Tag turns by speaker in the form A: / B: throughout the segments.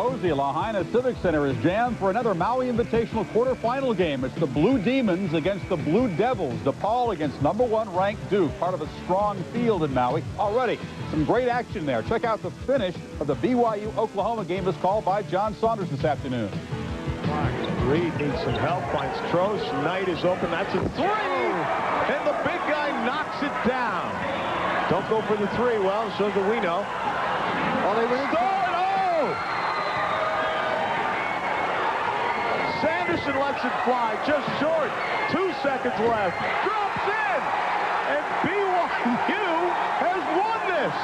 A: cozy. Lahaina Civic Center is jammed for another Maui Invitational quarterfinal game. It's the Blue Demons against the Blue Devils. DePaul against #1 ranked Duke, part of a strong field in Maui. Already some great action there. Check out the finish of the BYU-Oklahoma game as called by John Saunders this afternoon.
B: Reed needs some help, finds Trost. Knight is open. That's a three! And the big guy knocks it down. Don't go for the three. Well, shows that we know. Oh, they win. Sanderson lets it fly, just short. 2 seconds left. Drops in! And BYU has won this!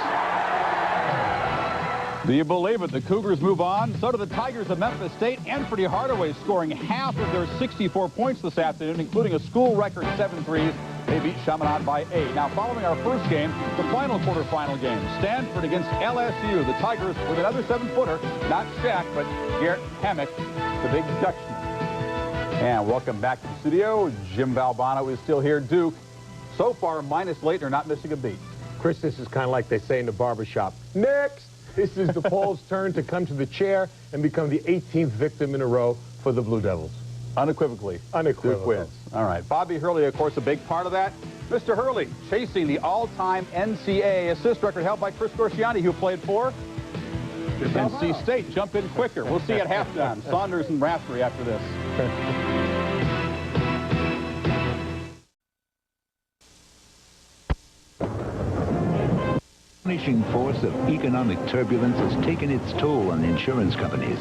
A: Do you believe it? The Cougars move on. So do the Tigers of Memphis State. Anthony Hardaway scoring half of their 64 points this afternoon, including a school record 7 threes. They beat Chaminade by 8. Now, following our first game, the final quarterfinal game. Stanford against LSU. The Tigers with another 7-footer. Not Shaq, but Garrett Hammock, the big Dutchman. And welcome back to the studio. Jim Valbano is still here. Duke, so far, minus Leitner, not missing a beat.
C: Chris, this is kind of like they say in the barbershop. Next! This is DePaul's turn to come to the chair and become the 18th victim in a row for the Blue Devils.
A: Unequivocally.
C: Unequivocally.
A: Duke wins. All right. Bobby Hurley, of course, a big part of that. Mr. Hurley chasing the all-time NCAA assist record held by Chris Gorciani, who played for NC State. Jump in quicker. We'll see at halftime. Saunders and Raftery after this.
D: Astonishing force of economic turbulence has taken its toll on insurance companies.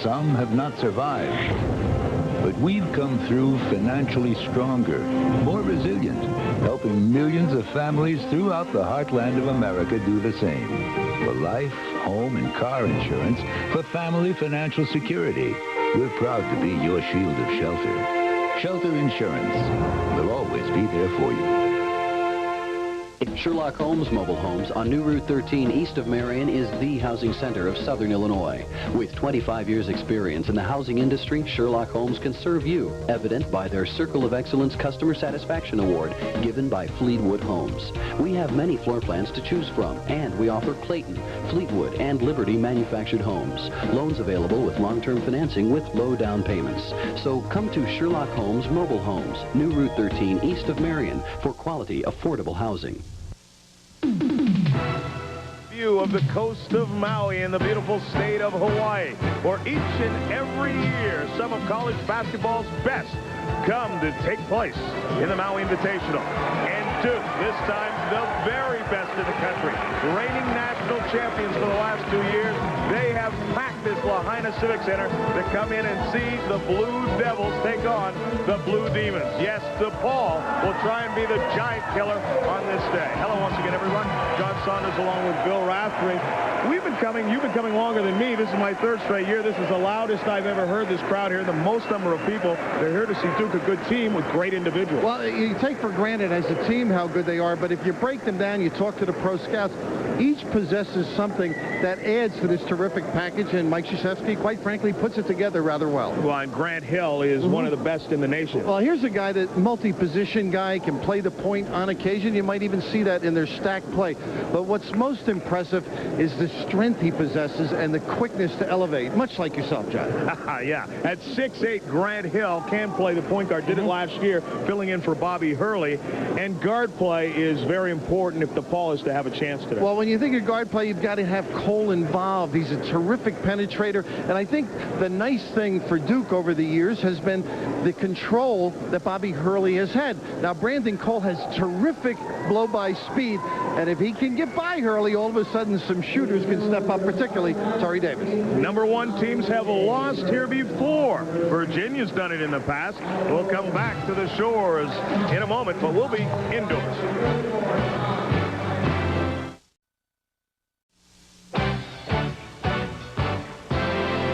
D: Some have not survived. But we've come through financially stronger, more resilient, helping millions of families throughout the heartland of America do the same. For life, home, and car insurance, for family financial security, we're proud to be your shield of shelter. Shelter Insurance. We'll always be there for you.
E: Sherlock Holmes Mobile Homes on New Route 13 east of Marion is the housing center of Southern Illinois. With 25 years experience in the housing industry, Sherlock Holmes can serve you, evident by their Circle of Excellence Customer Satisfaction Award given by Fleetwood Homes. We have many floor plans to choose from, and we offer Clayton, Fleetwood, and Liberty manufactured homes. Loans available with long-term financing with low down payments. So come to Sherlock Holmes Mobile Homes, New Route 13 east of Marion for quality, affordable housing.
B: View of the coast of Maui in the beautiful state of Hawaii, where each and every year some of college basketball's best come to take place in the Maui Invitational. And Duke, this time the very best in the country, reigning national champions for the last 2 years, they have packed this Lahaina Civic Center to come in and see the Blue Devils take on the Blue Demons. Yes, DePaul will try and be the giant killer on this day. Hello once again, everyone. John Saunders along with Bill Raftery. You've been coming longer than me. This is my 3rd straight year. This is the loudest I've ever heard this crowd here. The most number of people. They're here to see Duke, a good team with great individuals.
F: Well, you take for granted as a team how good they are, but if you break them down, you talk to the pro scouts, each possesses something that adds to this terrific package, and Mike Krzyzewski, quite frankly, puts it together rather well.
B: Well, and Grant Hill is one of the best in the nation.
F: Well, here's a guy that multi-position guy, can play the point on occasion. You might even see that in their stack play. But what's most impressive is the strength he possesses and the quickness to elevate, much like yourself, John.
B: Yeah, at 6'8", Grant Hill can play the point guard. Did it last year, filling in for Bobby Hurley. And guard play is very important if DePaul is to have a chance today.
F: Well, when you think of guard play, you've got to have Cole involved. He's a terrific penetrator. And I think the nice thing for Duke over the years has been the control that Bobby Hurley has had. Now, Brandon Cole has terrific blow-by speed. And if he can get by Hurley, all of a sudden some shooters can step up, particularly Torrey Davis.
B: #1 teams have lost here before. Virginia's done it in the past. We'll come back to the shores in a moment, but we'll be indoors.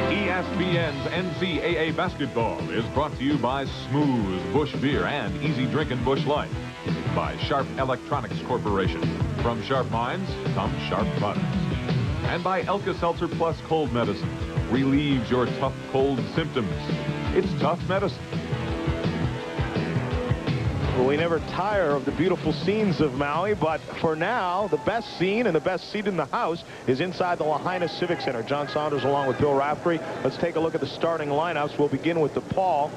G: ESPN's NCAA basketball is brought to you by Smooth Busch Beer and Easy Drinkin' Busch Light. By Sharp Electronics Corporation. From sharp minds come sharp products. And by Alka-Seltzer Plus Cold Medicine. Relieves your tough cold symptoms. It's tough medicine.
B: Well, we never tire of the beautiful scenes of Maui, but for now, the best scene and the best seat in the house is inside the Lahaina Civic Center. John Saunders along with Bill Raftery. Let's take a look at the starting lineups. We'll begin with DePaul,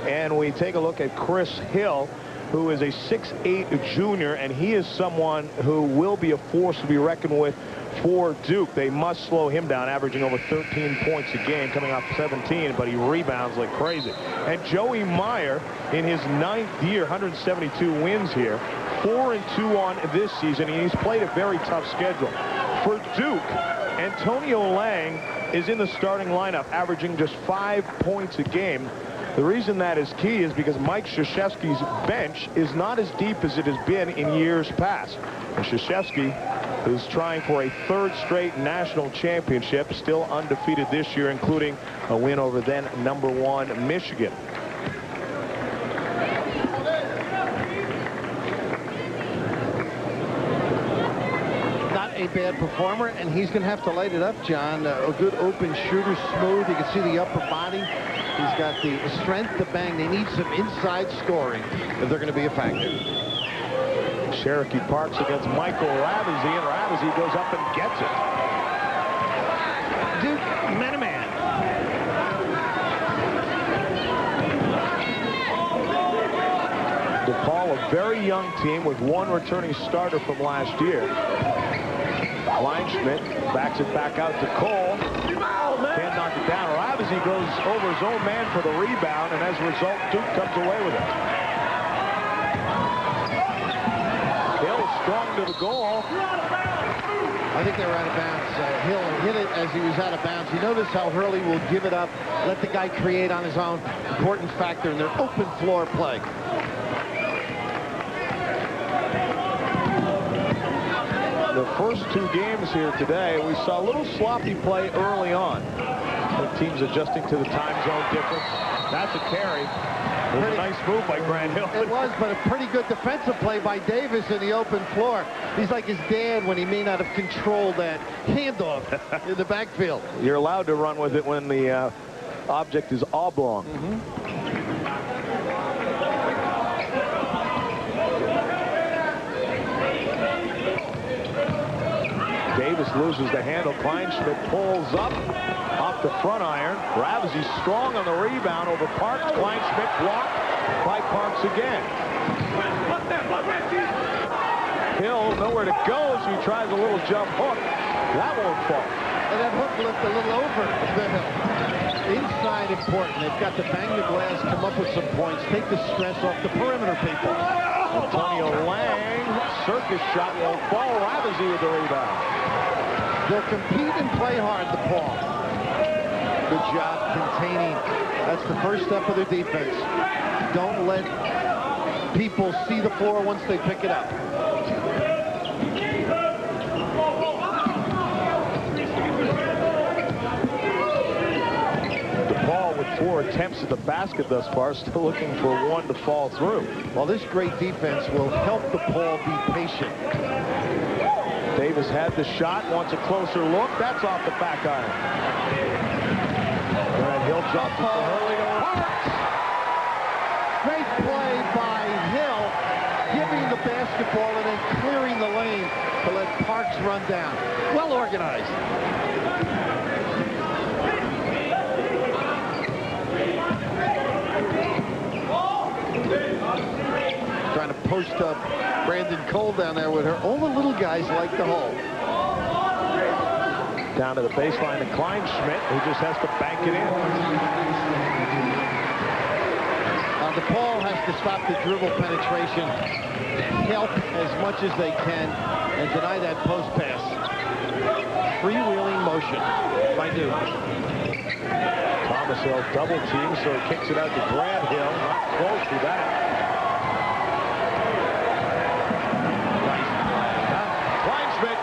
B: and we take a look at Chris Hill, who is a 6'8" junior, and he is someone who will be a force to be reckoned with for Duke. They must slow him down, averaging over 13 points a game, coming off 17, but he rebounds like crazy. And Joey Meyer, in his 9th year, 172 wins here, 4-2 on this season, and he's played a very tough schedule. For Duke, Antonio Lang is in the starting lineup, averaging just 5 points a game. The reason that is key is because Mike Krzyzewski's bench is not as deep as it has been in years past. And Krzyzewski is trying for a 3rd straight national championship, still undefeated this year, including a win over then #1 Michigan.
F: Not a bad performer, and he's going to have to light it up, John. A good open shooter, smooth. You can see the upper body. He's got the strength to bang. They need some inside scoring if they're going to be a factor.
B: Cherokee Parks against Michael Ravizzi, and Ravizzi goes up and gets it.
F: Duke, man-to-man.
B: DePaul, a very young team with 1 returning starter from last year. Kleinschmidt backs it back out to Cole. Can't knock it down. Ravizzi goes over his own man for the rebound, and as a result, Duke comes away with it. Hill strong to the goal.
F: I think they were out of bounds. Hill hit it as he was out of bounds. You notice how Hurley will give it up, let the guy create on his own. Important factor in their open floor play.
B: The first 2 games here today, we saw a little sloppy play early on. The team's adjusting to the time zone difference. That's a carry. It was a nice move by Grant Hill.
F: It was, but a pretty good defensive play by Davis in the open floor. He's like his dad when he may not have controlled that handoff in the backfield.
B: You're allowed to run with it when the object is oblong. Davis loses the handle. Kleinschmidt pulls up off the front iron. Ravizzi strong on the rebound over Parks. Kleinschmidt blocked by Parks again. Hill nowhere to go, so he tries a little jump hook. That won't fall.
F: And that hook lift a little over the hill. Inside important. They've got to bang the glass, come up with some points, take the stress off the perimeter people.
B: Antonio Lang, circus shot won't fall. Ravizzi with the rebound.
F: They'll compete and play hard, DePaul. Good job containing. That's the first step of their defense. Don't let people see the floor once they pick it up.
B: DePaul with 4 attempts at the basket thus far, still looking for 1 to fall through.
F: Well, this great defense will help DePaul be patient.
B: Davis had the shot, wants a closer look. That's off the back iron. And Hill jumps for Hurley over Parks.
F: Great play by Hill, giving the basketball and then clearing the lane to let Parks run down. Well organized. Trying to post up Brandon Cole down there with her. All the little guys like the hole.
B: Down to the baseline to Kleinschmidt, who just has to bank it in.
F: DePaul has to stop the dribble penetration, help as much as they can, and deny that post pass. Freewheeling motion by Duke.
B: Thomas Hill double team, so he kicks it out to Grant Hill. Not close to that. Kleinschmidt.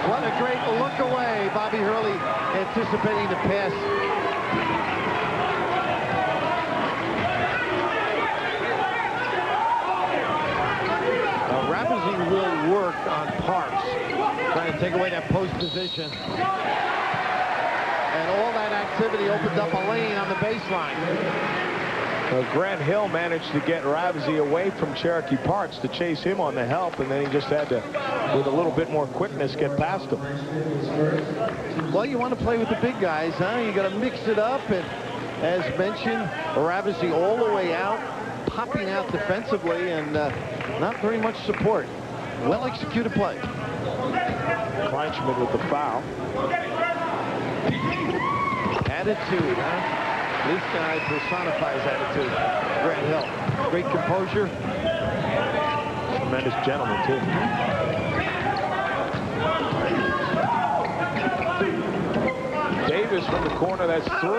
F: What a great look away. Bobby Hurley anticipating the pass. Ravizzi will work on Parks, trying to take away that post position. And all that activity opened up a lane on the baseline.
B: Grant Hill managed to get Ravsey away from Cherokee Parks to chase him on the help, and then he just had to, with a little bit more quickness, get past him.
F: Well, you want to play with the big guys, huh? You got to mix it up, and as mentioned, Ravsey all the way out, popping out defensively, and not very much support. Well-executed play.
B: Kleinschmidt with the foul.
F: Attitude, huh? This guy personifies attitude. Grant Hill. Great composure.
B: Tremendous gentleman, too. Davis from the corner, that's 3.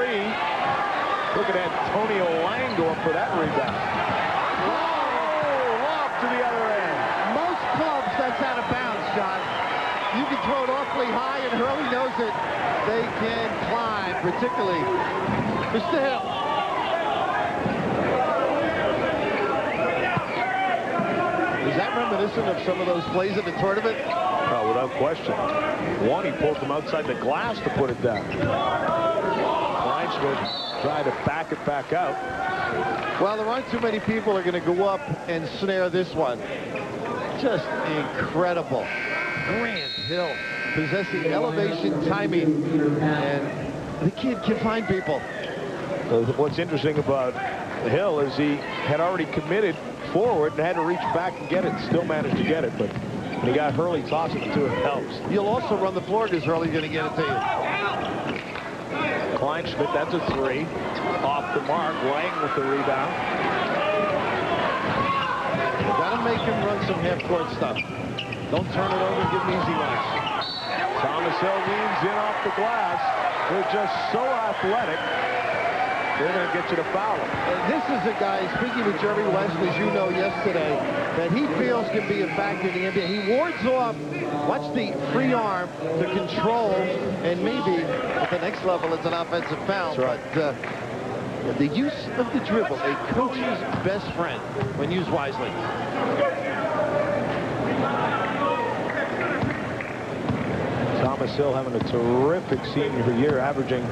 B: Look at Antonio Lang going for that rebound. Oh, off to the other end.
F: Most clubs, that's out of bounds, John. You can throw it awfully high, and Hurley knows it. They can climb, particularly Mr. Hill. Is that reminiscent of some of those plays in the tournament?
B: Oh, without question. One, he pulled from outside the glass to put it down. Kleinschmidt tried to back it back out.
F: Well, there aren't too many people who are going to go up and snare this one. Just incredible. Grant Hill possessing elevation, timing, and the kid can find people.
B: What's interesting about Hill is he had already committed forward and had to reach back and get it, still managed to get it, but when he got Hurley tossing it to him, helps.
F: You'll also run the floor because Hurley's going to get it to you.
B: Kleinschmidt, that's a 3. Off the mark, Lang with the rebound.
F: Got to make him run some half-court stuff. Don't turn it over and give him easy runs.
B: Thomas Hill leans in off the glass. They're just so athletic. They're going to get you to foul him.
F: And this is a guy, speaking with Jerry West, as you know, yesterday, that he feels can be a factor in the NBA. He wards off, watch the free arm to control, and maybe at the next level it's an offensive foul.
B: That's right.
F: But the use of the dribble, a coach's best friend when used wisely.
B: Thomas Hill having a terrific senior year, averaging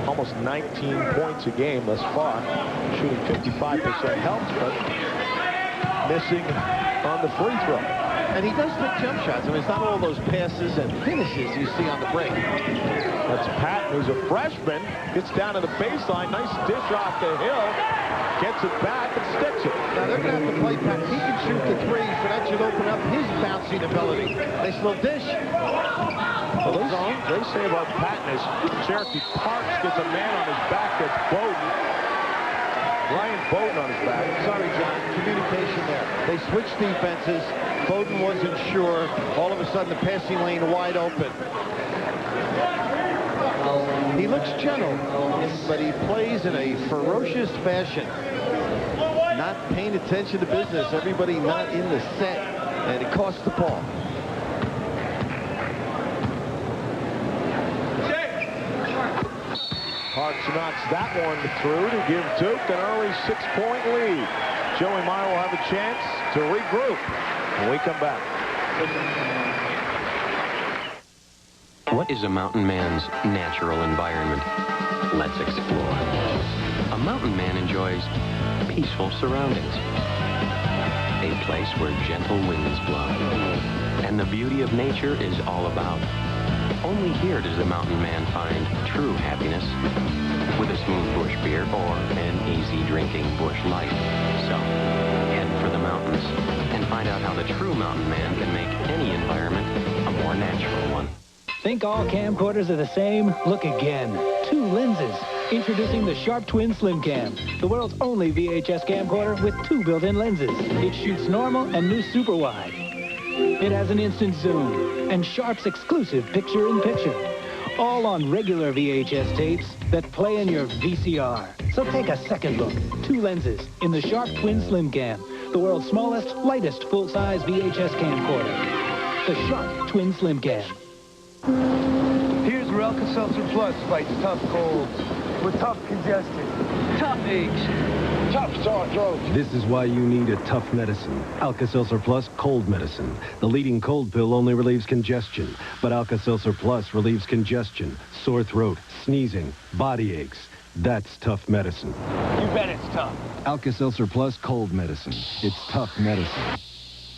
B: almost 19 points a game thus far. Shooting 55% helps, but missing on the free throw.
F: And he does take jump shots. I mean, it's not all those passes and finishes you see on the break.
B: That's Patton, who's a freshman. Gets down to the baseline. Nice dish off the Hill. Gets it back and sticks it.
F: Now, they're going to have to play Patton. He can shoot the 3, so that should open up his bouncing ability. Nice little dish.
B: Well, they say about Patton is Cherokee Parks gets a man on his back. That's Bowden. Ryan Bowden on his back.
F: Sorry, John. Communication there. They switched defenses. Bowden wasn't sure. All of a sudden, the passing lane wide open. He looks gentle, but he plays in a ferocious fashion. Not paying attention to business. Everybody not in the set, and it costs the ball.
B: Parks knocks that one through to give Duke an early 6-point lead. Joey Meyer will have a chance to regroup when we come back.
H: What is a mountain man's natural environment? Let's explore. A mountain man enjoys peaceful surroundings. A place where gentle winds blow. And the beauty of nature is all about. Only here does the mountain man find true happiness with a smooth bush beer or an easy drinking bush light. So, head for the mountains and find out how the true mountain man can make any environment a more natural one.
I: Think all camcorders are the same? Look again. 2 lenses. Introducing the Sharp Twin Slim Cam, the world's only VHS camcorder with 2 built-in lenses. It shoots normal and new super wide. It has an instant zoom and Sharp's exclusive picture-in-picture. All on regular VHS tapes that play in your VCR. So take a second look. 2 lenses in the Sharp Twin Slim Cam, the world's smallest, lightest full-size VHS camcorder. The Sharp Twin Slim Cam.
J: Here's where Alka-Seltzer Plus fights tough colds with tough congestion, tough aches, tough sore throat.
K: This is why you need a tough medicine. Alka-Seltzer Plus cold medicine. The leading cold pill only relieves congestion, but Alka-Seltzer Plus relieves congestion, sore throat, sneezing, body aches. That's tough medicine.
J: You bet it's tough.
K: Alka-Seltzer Plus Cold Medicine. It's tough medicine.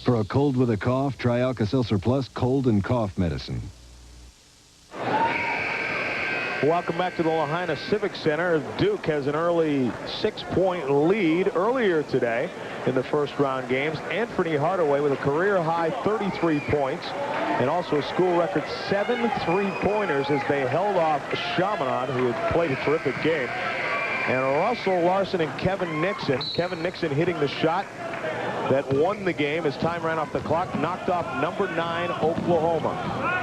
K: For a cold with a cough, try Alka-Seltzer Plus Cold and Cough Medicine.
B: Welcome back to the Lahaina Civic Center. Duke has an early 6-point lead earlier today in the first round games. Anthony Hardaway with a career-high 33 points and also a school record 7 3-pointers as they held off Chaminade, who had played a terrific game. And Russell Larson and Kevin Nixon. Kevin Nixon hitting the shot that won the game as time ran off the clock, knocked off number 9 Oklahoma.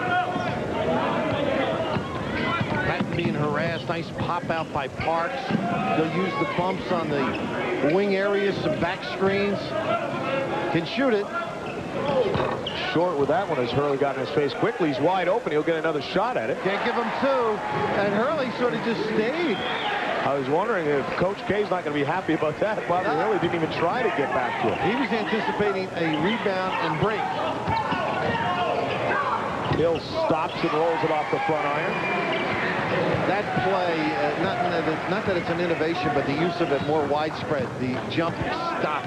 F: Being harassed. Nice pop out by Parks. They'll use the bumps on the wing areas, some back screens. Can shoot it.
B: Short with that one as Hurley got in his face quickly. He's wide open. He'll get another shot at it.
F: Can't give him 2. And Hurley sort of just stayed.
B: I was wondering if Coach K's not going to be happy about that. Bobby Hurley didn't even try to get back to him.
F: He was anticipating a rebound and break.
B: Hill stops and rolls it off the front iron.
F: That play, not that it's an innovation, but the use of it more widespread. The jump stop.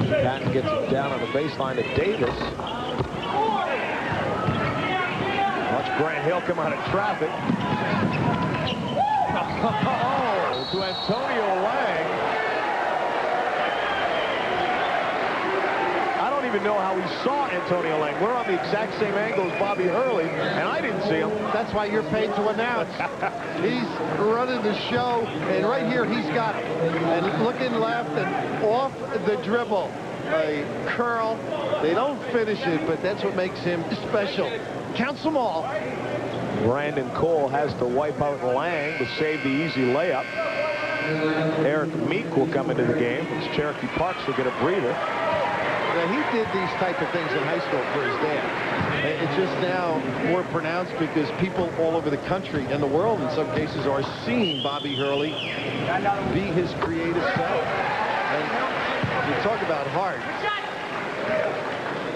B: Patton gets it down on the baseline to Davis. Watch Grant Hill come out of traffic. Oh, to Antonio Lang. I don't even know how we saw Antonio Lang. We're on the exact same angle as Bobby Hurley, and I didn't see him.
F: That's why you're paid to announce. He's running the show, and right here he's got it. And looking left and off the dribble. A curl. They don't finish it, but that's what makes him special. Counts them all.
B: Brandon Cole has to wipe out Lang to save the easy layup. Eric Meek will come into the game as Cherokee Parks will get a breather.
F: Now, he did these type of things in high school for his dad. It's just now more pronounced because people all over the country and the world in some cases are seeing Bobby Hurley be his creative self. And you talk about heart.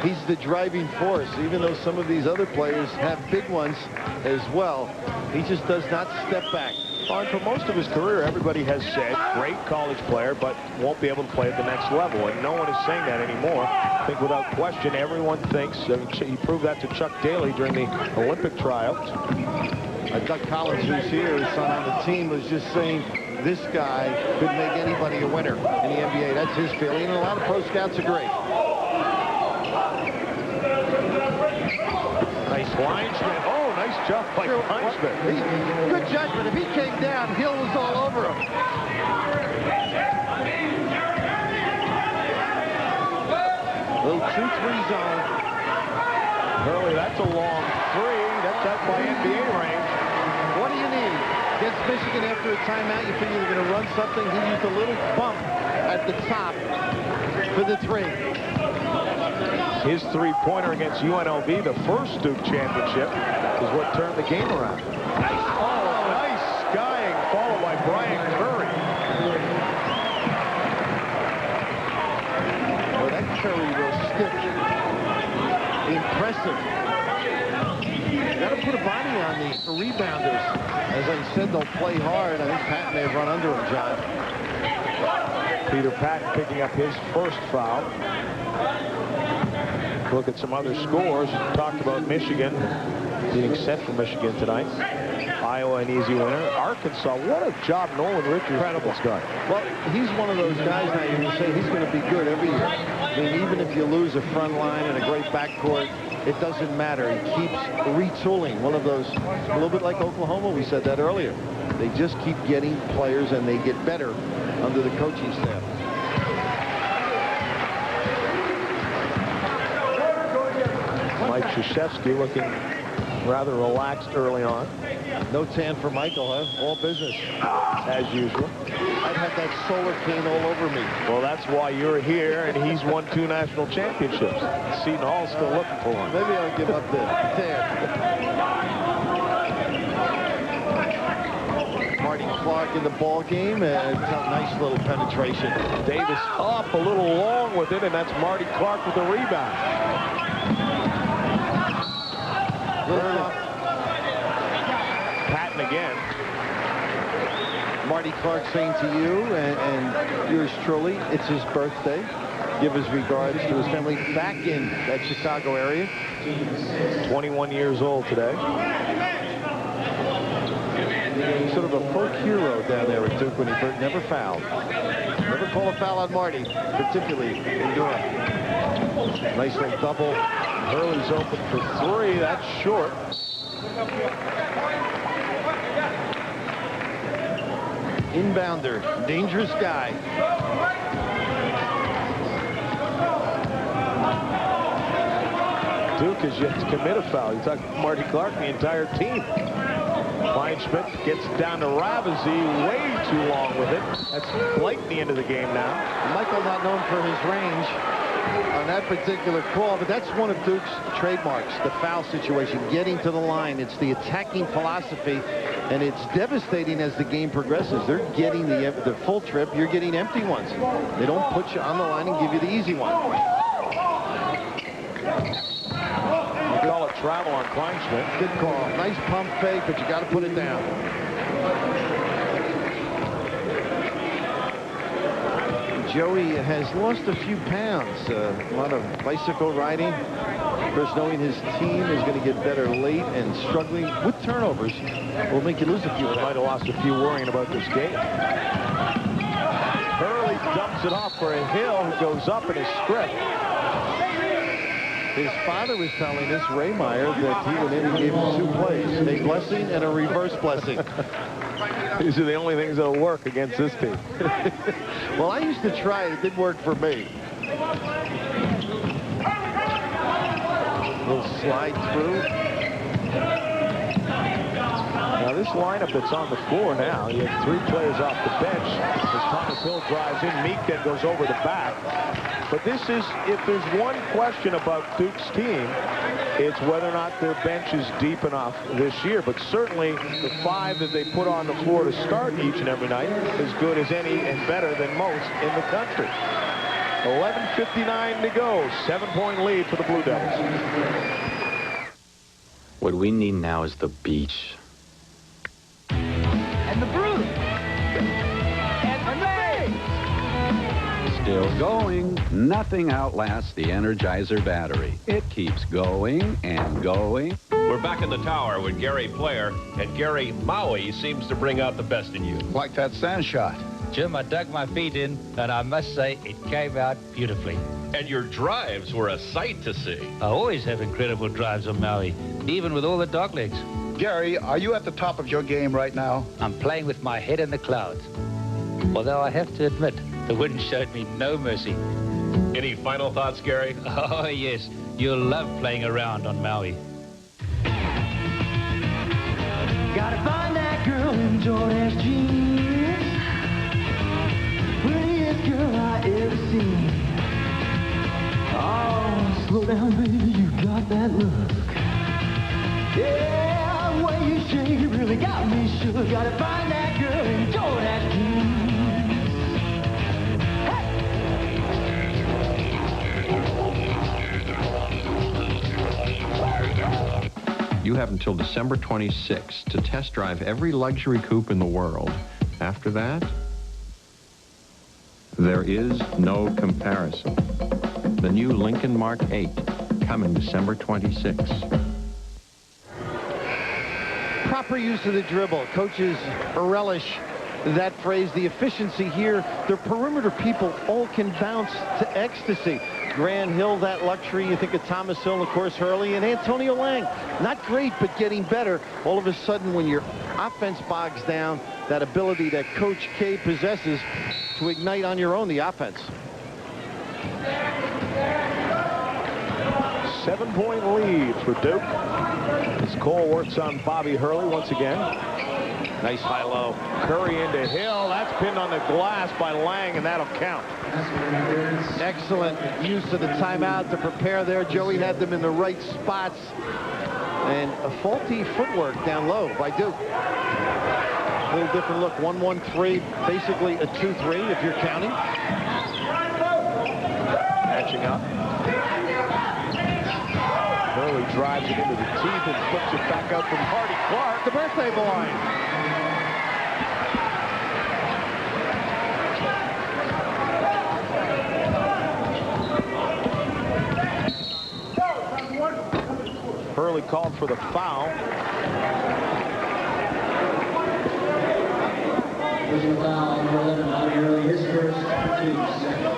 F: He's the driving force, even though some of these other players have big ones as well. He just does not step back.
B: And for most of his career, everybody has said, great college player, but won't be able to play at the next level. And no one is saying that anymore. I think without question, everyone thinks, he proved that to Chuck Daly during the Olympic tryouts.
F: Doug Collins, who's here, his son on the team, was just saying, this guy could make anybody a winner in the NBA. That's his feeling, and a lot of pro scouts agree.
B: Nice linesman. Oh, nice job by linesman.
F: Good judgment. If he came down, Hill was all over him. Little 2-3 zone.
B: Hurley, that's a long 3. That's out by NBA range.
F: What do you need? Against Michigan after a timeout, you figure they're going to run something. He used a little bump at the top for the 3.
B: His 3-pointer against UNLV, the first Duke championship, is what turned the game around. Nice. Oh, nice skying, followed by Brian Curry.
F: Well, that Curry will stick. Impressive. Got to put a body on the rebounders. As I said, they'll play hard. I think Patton may have run under him, John.
B: Peter Patton picking up his first foul. Look at some other scores. Talked about Michigan beating Central Michigan tonight. Iowa an easy winner. Arkansas, what a job Nolan Richards has done.
F: Well, he's one of those guys now you can say he's going to be good every year. I mean, even if you lose a front line and a great backcourt, it doesn't matter. He keeps retooling. One of those, a little bit like Oklahoma, we said that earlier. They just keep getting players and they get better under the coaching staff.
B: Mike Krzyzewski looking rather relaxed early on.
F: No tan for Michael, huh? All business.
B: As usual.
F: I'd have that solar cane all over me.
B: Well, that's why you're here, and he's won 2 national championships. Seton Hall's still looking for one.
F: Maybe I'll give up the tan. Marty Clark in the ball game, and nice little penetration.
B: Davis up a little long with it, and that's Marty Clark with the rebound. Patton again.
F: Marty Clark saying to you and yours truly, it's his birthday. Give his regards to his family back in that Chicago area.
B: 21 years old today.
F: Sort of a folk hero down there at Duke when he never fouled. Never call a foul on Marty, particularly in Durham. Nice little double.
B: Hurley's open for three. That's short.
F: Inbounder, dangerous guy.
B: Duke has yet to commit a foul. You talk about Marty Clark, the entire team. Kleinschmidt gets down to Ravizzi, way too long with it. That's Blake at the end of the game now.
F: Michael not known for his range on that particular call, but that's one of Duke's trademarks, the foul situation, getting to the line. It's the attacking philosophy, and it's devastating as the game progresses. They're getting the full trip. You're getting empty ones. They don't put you on the line and give you the easy one.
B: You call it travel on Kleinschmidt.
F: Good call. Nice pump fake, but you got to put it down. Joey has lost a few pounds. A lot of bicycle riding. Of course, knowing his team is going to get better late and struggling with turnovers will make you lose a few.
B: They might have lost a few worrying about this game. Hurley dumps it off for a Hill, who goes up in his script.
F: His father was telling us, Ray Meyer, that he went in and gave him 2 plays, a blessing and a reverse blessing.
B: These are the only things that will work against this team.
F: Well, I used to try it. It did work for me. Little slide through.
B: Now, this lineup that's on the floor now, you have 3 players off the bench. As Thomas Hill drives in, Meek then goes over the back. But this is, if there's one question about Duke's team, it's whether or not their bench is deep enough this year. But certainly the 5 that they put on the floor to start each and every night is good as any and better than most in the country. 11:59 to go. 7-point lead for the Blue Devils.
H: What we need now is the beach.
I: And the brew. And the
L: Still going. Nothing outlasts the Energizer battery. It keeps going and going.
M: We're back in the tower with Gary Player, and Gary, Maui seems to bring out the best in you.
N: Like that sand shot.
O: Jim, I dug my feet in, and I must say it came out beautifully.
M: And your drives were a sight to see.
O: I always have incredible drives on Maui, even with all the dog legs.
N: Gary, are you at the top of your game right now?
O: I'm playing with my head in the clouds. Although I have to admit, the wind showed me no mercy.
M: Any final thoughts, Gary?
O: Oh, yes. You'll love playing around on Maui.
P: Gotta find that girl in Jordan's jeans. Prettiest girl I ever seen. Oh, slow down, baby, you got that look. Yeah, the way you shake it really got me shook. Gotta find that girl in Jordan's jeans.
Q: You have until December 26th to test drive every luxury coupe in the world. After that, there is no comparison. The new Lincoln Mark 8, coming December 26th.
F: Proper use of the dribble. Coaches relish that phrase. The efficiency here, the perimeter people all can bounce to ecstasy. Grant Hill, that luxury. You think of Thomas Hill, of course, Hurley, and Antonio Lang. Not great, but getting better. All of a sudden, when your offense bogs down, that ability that Coach K possesses to ignite on your own the offense.
B: 7-point lead for Duke. As Cole works on Bobby Hurley once again. Nice high-low. Curry into Hill. That's pinned on the glass by Lang, and that'll count.
F: Excellent use of the timeout to prepare there. Joey had them in the right spots. And a faulty footwork down low by Duke. A little different look. 1-1-3, basically a 2-3 if you're counting.
B: Matching up. Hurley drives it into the teeth and flips it back out from Marty Clark, the birthday boy. Hurley called for the foul.
P: Personal foul, number 11, Maui Hurley, his first, team second.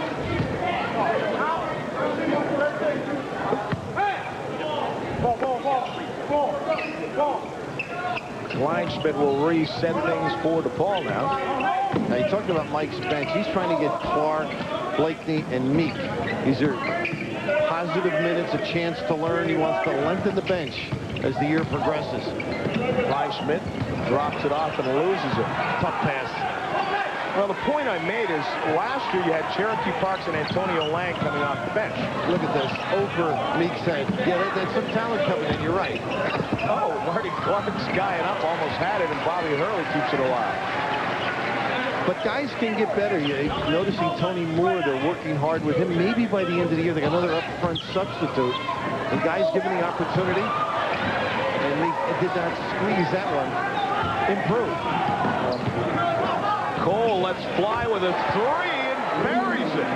B: Kleinschmidt will reset things for DePaul now.
F: Now, you talked about Mike's bench. He's trying to get Clark, Blakeney, and Meek. These are positive minutes, a chance to learn. He wants to lengthen the bench as the year progresses.
B: Kleinschmidt drops it off and loses it. Tough pass. Well, the point I made is last year you had Cherokee Parks and Antonio Lang coming off the bench.
F: Look at this. Over Meek's head. Yeah, there's some talent coming in. You're right.
B: Oh, Marty Clark's guying up, almost had it, and Bobby Hurley keeps it alive.
F: But guys can get better. You're noticing Tony Moore, they're working hard with him. Maybe by the end of the year, they got another up-front substitute. The guy's given the opportunity, and Meek did not squeeze that one. Improve.
B: Cole lets fly with a three and buries it.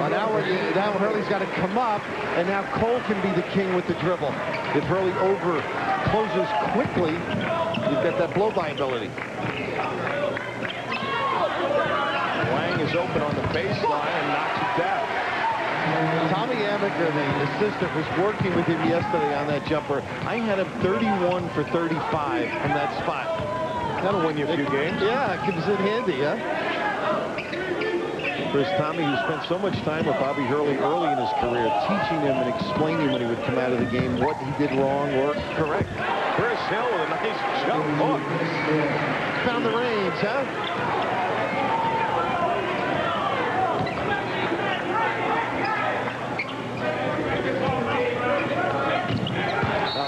F: Well, now Hurley's got to come up, and now Cole can be the king with the dribble. If Hurley over closes quickly, you've got that blow-by ability.
B: Lang is open on the baseline and knocks it down.
F: Tommy Amaker, the assistant, was working with him yesterday on that jumper. I had him 31 for 35 from that spot.
B: That'll win you a few games.
F: Yeah, it comes in handy, huh? Chris Tommy, who spent so much time with Bobby Hurley early in his career, teaching him and explaining when he would come out of the game what he did wrong or correct.
B: Chris Hill with a nice jump hook.
F: Found the range, huh?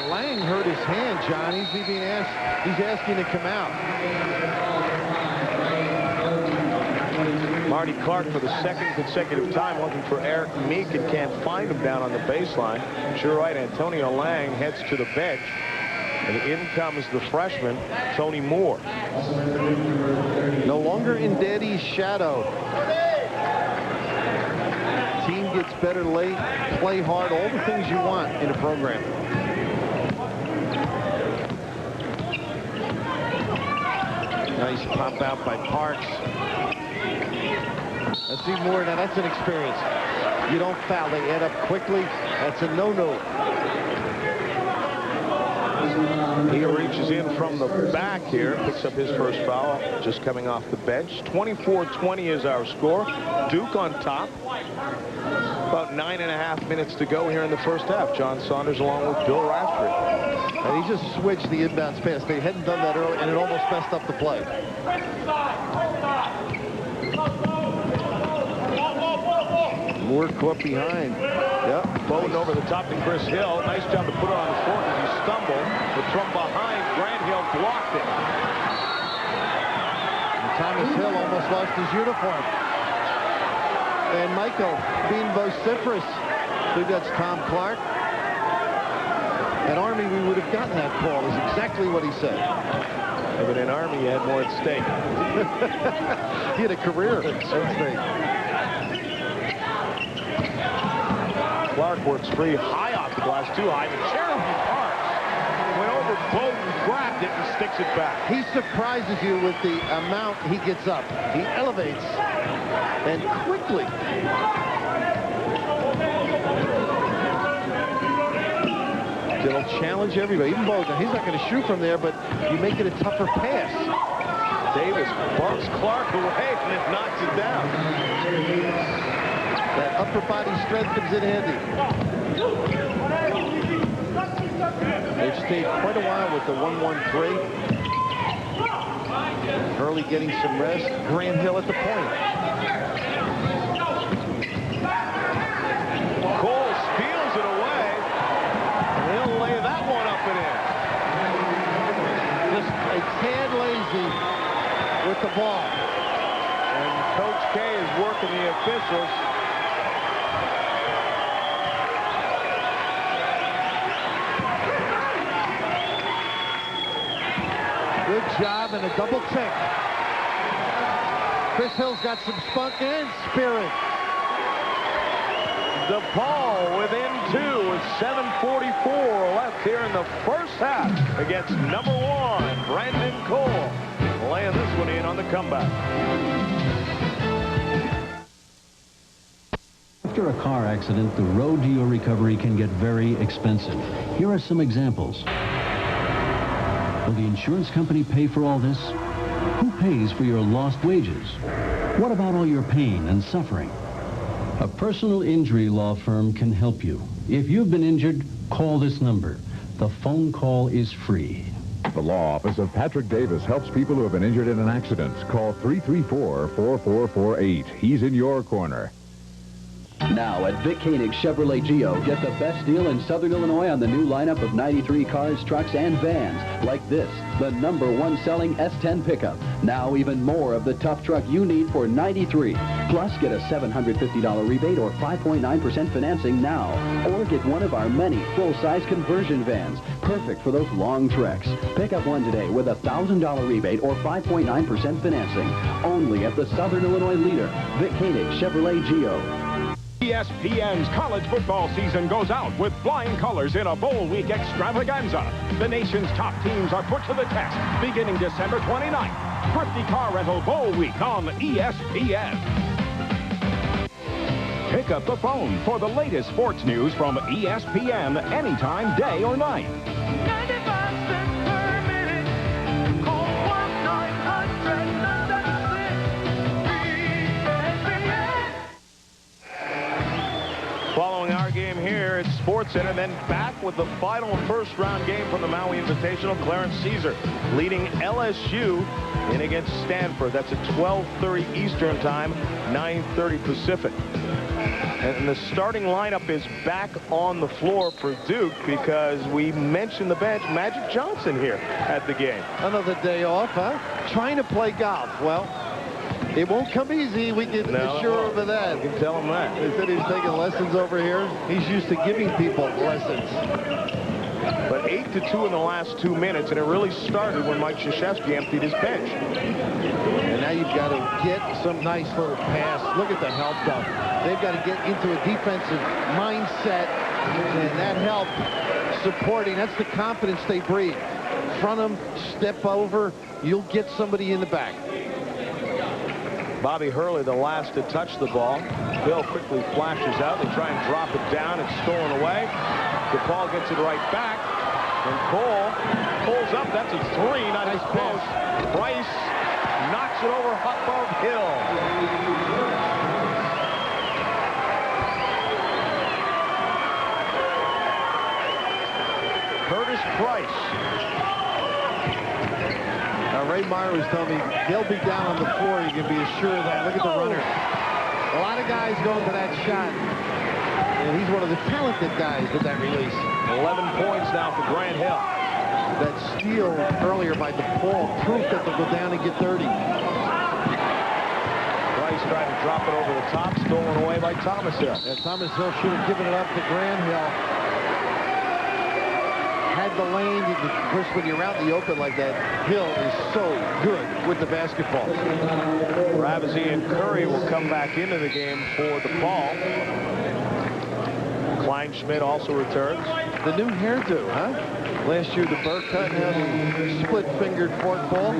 F: Lang hurt his hand, John. He's asking to come out.
B: Marty Clark for the second consecutive time looking for Eric Meek and can't find him down on the baseline. Sure right, Antonio Lang heads to the bench. And in comes the freshman, Tony Moore.
F: No longer in Daddy's shadow. Team gets better late, play hard, all the things you want in a program. Nice pop out by Parks. Let's see more. Now that's an experience. You don't foul. They add up quickly. That's a no-no.
B: He reaches in from the back here, picks up his first foul, just coming off the bench. 24-20 is our score. Duke on top. About 9.5 minutes to go here in the first half. John Saunders along with Bill Raftery.
F: And he just switched the inbounds pass. They hadn't done that early, and it almost messed up the play. Moore caught behind. Yep.
B: Bowden over the top to Chris Hill. Nice job to put it on the court as he stumbled. But from behind, Grant Hill blocked it.
F: And Thomas Hill almost lost his uniform. And Michael being vociferous. I think that's Tom Clark. At Army, we would have gotten that call, is exactly what he said.
B: Yeah, but in Army, you had more at stake.
F: He had a career at stake.
B: Clark works free, high off the glass, too high. But Cherokee Parks went over Bowden, grabbed it, and sticks it back.
F: He surprises you with the amount he gets up. He elevates, and quickly. It'll challenge everybody. Even Bowden, he's not going to shoot from there, but you make it a tougher pass.
B: Davis bumps Clark away, and it knocks it down.
F: That upper body strength comes in handy. They've stayed quite a while with the 1-1-3. Hurley getting some rest. Grant Hill at the point.
B: Cole steals it away. And he'll lay that one up and in.
F: Just a tad lazy with the ball.
B: And Coach K is working the officials.
F: Good job and a double tick. Chris Hill's got some spunk and spirit.
B: DePaul within 2 with 7:44 left here in the first half against number 1, Brandon Cole. Laying this one in on the comeback.
E: After a car accident, the road to your recovery can get very expensive. Here are some examples. Will the insurance company pay for all this? Who pays for your lost wages? What about all your pain and suffering? A personal injury law firm can help you. If you've been injured, call this number. The phone call is free.
R: The law office of Patrick Davis helps people who have been injured in an accident. Call 334-4448. He's in your corner.
E: Now at Vic Koenig Chevrolet Geo, get the best deal in Southern Illinois on the new lineup of 93 cars, trucks, and vans. Like this, the #1 selling S10 pickup. Now even more of the tough truck you need for 93. Plus, get a $750 rebate or 5.9% financing now. Or get one of our many full-size conversion vans. Perfect for those long treks. Pick up one today with a $1,000 rebate or 5.9% financing. Only at the Southern Illinois leader, Vic Koenig Chevrolet Geo.
S: ESPN's college football season goes out with flying colors in a bowl week extravaganza. The nation's top teams are put to the test beginning December 29th. Thrifty Car Rental Bowl Week on ESPN. Pick up the phone for the latest sports news from ESPN anytime, day or night.
B: Following our game here at Sports Center, then back with the final first-round game from the Maui Invitational. Clarence Caesar leading LSU in against Stanford. That's at 12:30 Eastern Time, 9:30 Pacific. And the starting lineup is back on the floor for Duke because we mentioned the bench. Magic Johnson here at the game.
F: Another day off, huh? Trying to play golf. Well, it won't come easy. We can assure him of that.
B: You can tell him that.
F: They said he's taking lessons over here. He's used to giving people lessons.
B: But 8-2 in the last 2 minutes, and it really started when Mike Krzyzewski emptied his bench.
F: And now you've got to get some nice little pass. Look at the help, though. They've got to get into a defensive mindset, and that help supporting. That's the confidence they breathe. Front them, step over, you'll get somebody in the back.
B: Bobby Hurley, the last to touch the ball. Bill quickly flashes out. They try and drop it down. It's stolen away. DePaul gets it right back. And Cole pulls up. That's a 3. Nice post. Price knocks it over above Hill. Curtis Price.
F: Now, Ray Meyer was telling me they'll be down on the floor. You can be assured of that. Look at the runner. A lot of guys going for that shot. And he's one of the talented guys with that release.
B: 11 points now for Grant Hill.
F: That steal earlier by DePaul proof that they'll go down and get 30.
B: Price tried to drop it over the top, stolen away by Thomas Hill.
F: Yeah, Thomas Hill should have given it up to Grant Hill. Had the lane. Of course, when you're out in the open like that, Hill is so good with the basketball.
B: Ravizzi and Curry will come back into the game for DePaul. Kleinschmidt also returns.
F: The new hairdo, huh? Last year, the burr cut, now the split-fingered forkball.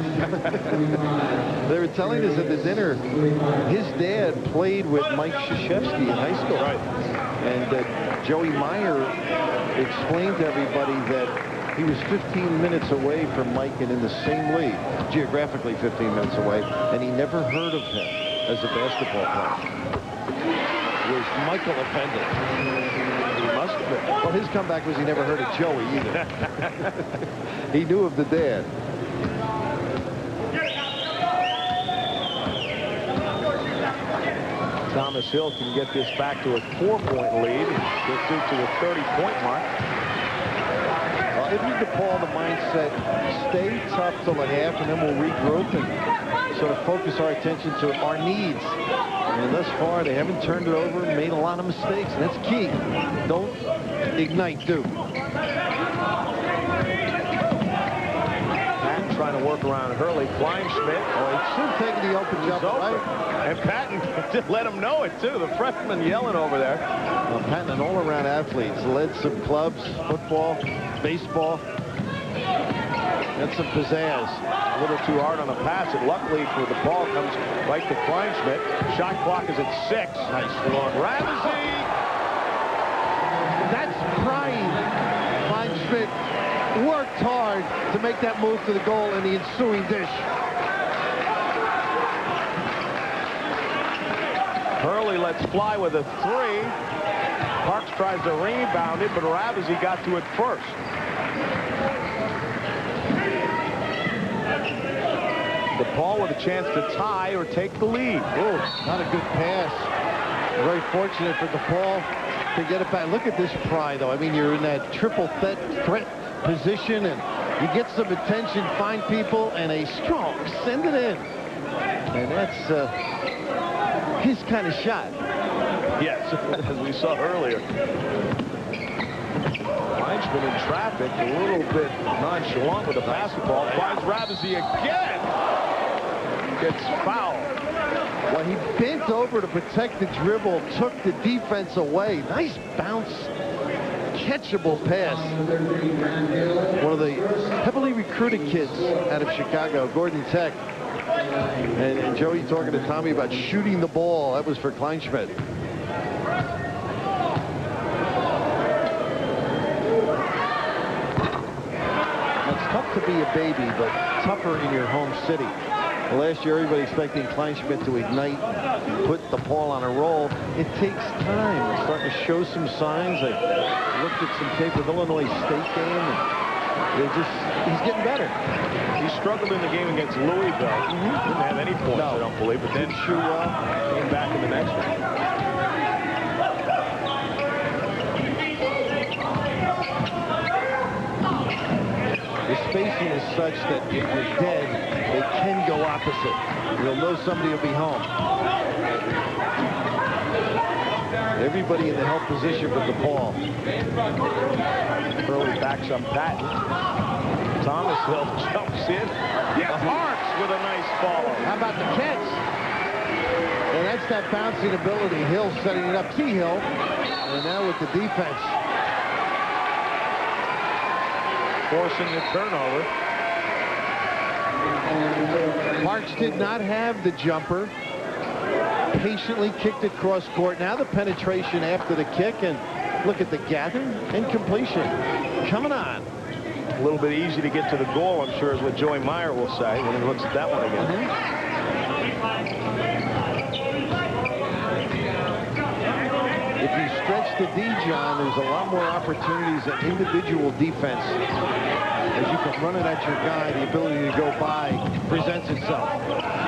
F: They were telling us at the dinner, his dad played with Mike Krzyzewski in high school.
B: Right.
F: And Joey Meyer explained to everybody that he was 15 minutes away from Mike and in the same league, geographically 15 minutes away, and he never heard of him as a basketball player. Was Michael offended? He must have been. Well, his comeback was he never heard of Joey either. He knew of the dad.
B: Thomas Hill can get this back to a 4-point lead. Get Duke to the 30-point mark.
F: If you DePaul, the mindset, stay tough till the half, and then we'll regroup and sort of focus our attention to our needs. And thus far, they haven't turned it over and made a lot of mistakes, and that's key. Don't ignite Duke.
B: Pat trying to work around Hurley. Kleinschmidt.
F: Oh, he should have taken the open jumper, right?
B: And Patton did let him know it, too. The freshman yelling over there.
F: Well, Patton, an all-around athlete, led some clubs, football, baseball. That's some pizzazz.
B: A little too hard on the pass. And luckily for the ball comes right to Kleinschmidt. Shot clock is at 6. Nice long. Ramsey.
F: That's pride. Kleinschmidt worked hard to make that move to the goal in the ensuing dish.
B: Hurley lets fly with a 3. Parks tries to rebound it, but Ramsey got to it first. DePaul with a chance to tie or take the lead.
F: Oh, not a good pass. Very fortunate for DePaul to get it back. Look at this pry, though. I mean, you're in that triple threat position, and you get some attention, find people, and a strong send it in. And that's his kind of shot.
B: Yes, as we saw earlier. Kleinschmidt in traffic, a little bit nonchalant with the basketball. Finds Ramsey again. Gets fouled.
F: Well, he bent over to protect the dribble, took the defense away. Nice bounce, catchable pass. One of the heavily recruited kids out of Chicago, Gordon Tech. And Joey talking to Tommy about shooting the ball. That was for Kleinschmidt. It's tough to be a baby, but tougher in your home city. Last year, everybody expecting Kleinschmidt to ignite, put DePaul on a roll. It takes time. They're starting to show some signs. I looked at some tape of Illinois State game, and he's getting better.
B: He struggled in the game against Louisville. Didn't have any points, I don't believe, but then came back in the next one.
F: The spacing is such that if you're dead, they can go opposite. You'll know somebody will be home. Everybody in the help position but DePaul.
B: Hurley backs up Patton. Thomasville jumps in. Parks with a nice follow.
F: How about the catch? And that's that bouncing ability. Hill setting it up. Hill. And now with the defense.
B: Forcing the turnover.
F: Parks did not have the jumper. Patiently kicked it cross court. Now the penetration after the kick, and look at the gather and completion. Coming on.
B: A little bit easy to get to the goal, I'm sure, is what Joey Meyer will say when he looks at that one again.
F: If you stretch the D, John, there's a lot more opportunities at individual defense. As you can run it at your guy, the ability to go by presents itself.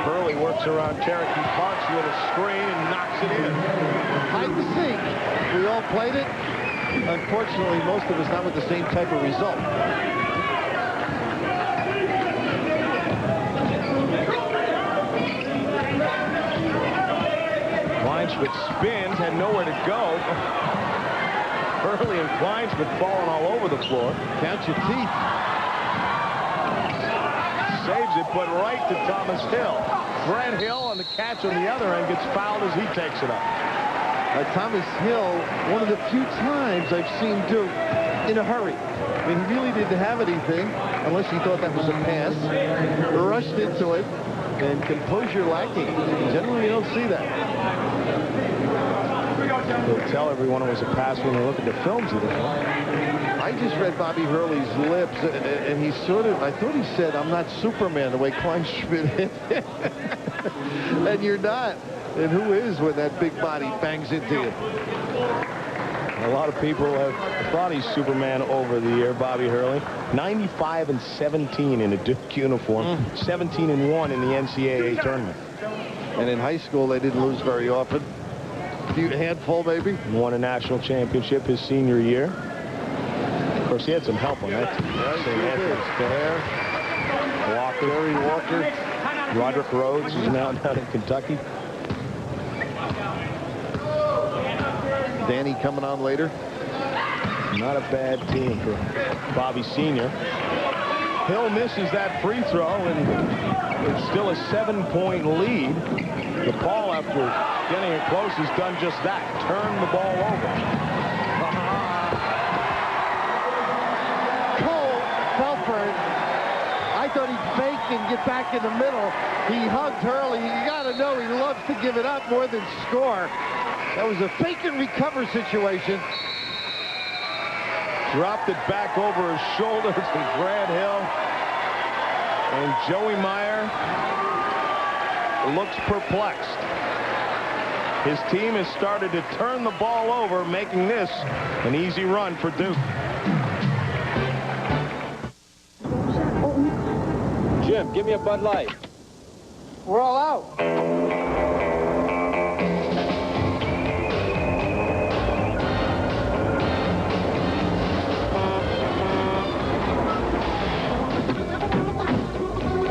B: Hurley works around Cherokee Parks with a screen and knocks it in.
F: Hide and seek. We all played it. Unfortunately, most of us not with the same type of result.
B: Kleinschmidt spins, had nowhere to go. Hurley and Kleinschmidt falling all over the floor.
F: Count your teeth.
B: Saves it, but right to Thomas Hill. Brent Hill on the catch on the other end gets fouled as he takes it up.
F: Thomas Hill, one of the few times I've seen Duke in a hurry. I mean, he really didn't have anything, unless he thought that was a pass. Rushed into it, and composure lacking. Generally, you don't see that.
B: They'll tell everyone it was a pass when they look at the films of it.
F: I just read Bobby Hurley's lips, and he sort of, I thought he said, "I'm not Superman," the way Kleinschmidt hit it. And you're not. And who is when that big body bangs into you?
B: A lot of people have thought he's Superman over the year, Bobby Hurley. 95-17 in a Duke uniform, 17-1 in the NCAA tournament.
F: And in high school, they didn't lose very often. A handful, maybe.
B: Won a national championship his senior year. Of course, he had some help on that team. Walker,
F: Barry Walker,
B: Roderick Rhodes, who's now down in Kentucky.
F: Danny coming on later.
B: Not a bad team for Bobby Sr. Hill misses that free throw, and it's still a 7-point lead. DePaul, after getting it close, has done just that. Turn the ball over.
F: Cole Felford, I thought he'd fake and get back in the middle. He hugged Hurley. You got to know he loves to give it up more than score. That was a fake and recover situation.
B: Dropped it back over his shoulder to Grant Hill. And Joey Meyer looks perplexed. His team has started to turn the ball over, making this an easy run for Duke.
J: Jim, give me a Bud Light.
F: We're all out.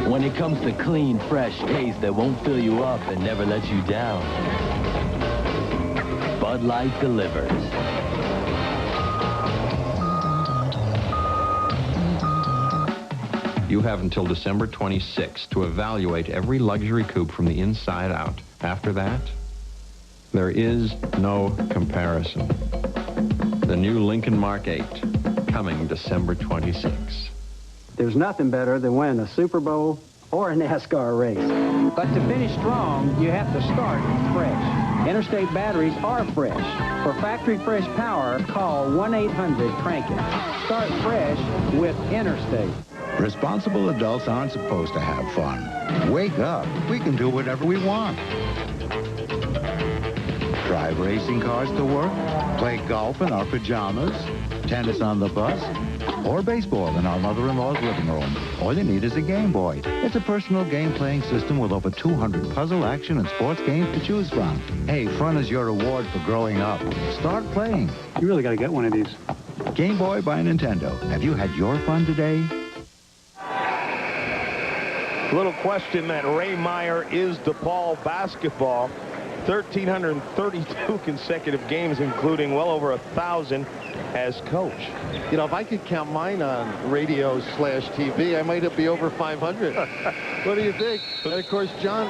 T: When it comes to clean, fresh taste that won't fill you up and never let you down, Bud Light delivers.
Q: You have until December 26th to evaluate every luxury coupe from the inside out. After that, there is no comparison. The new Lincoln Mark 8, coming December 26th.
U: There's nothing better than winning a Super Bowl or a NASCAR race. But to finish strong, you have to start fresh. Interstate batteries are fresh. For factory fresh power, call 1-800-CRANK-IT. Start fresh with Interstate.
V: Responsible adults aren't supposed to have fun. Wake up. We can do whatever we want. Drive racing cars to work, play golf in our pajamas, tennis on the bus, or baseball in our mother-in-law's living room. All you need is a Game Boy. It's a personal game-playing system with over 200 puzzle, action, and sports games to choose from. Hey, fun is your reward for growing up. Start playing.
W: You really got to get one of these.
V: Game Boy by Nintendo. Have you had your fun today?
B: Little question that Ray Meyer is DePaul basketball. 1,332 consecutive games, including well over 1,000 as coach.
F: You know, if I could count mine on radio/TV, I might be over 500. What do you think? And of course, John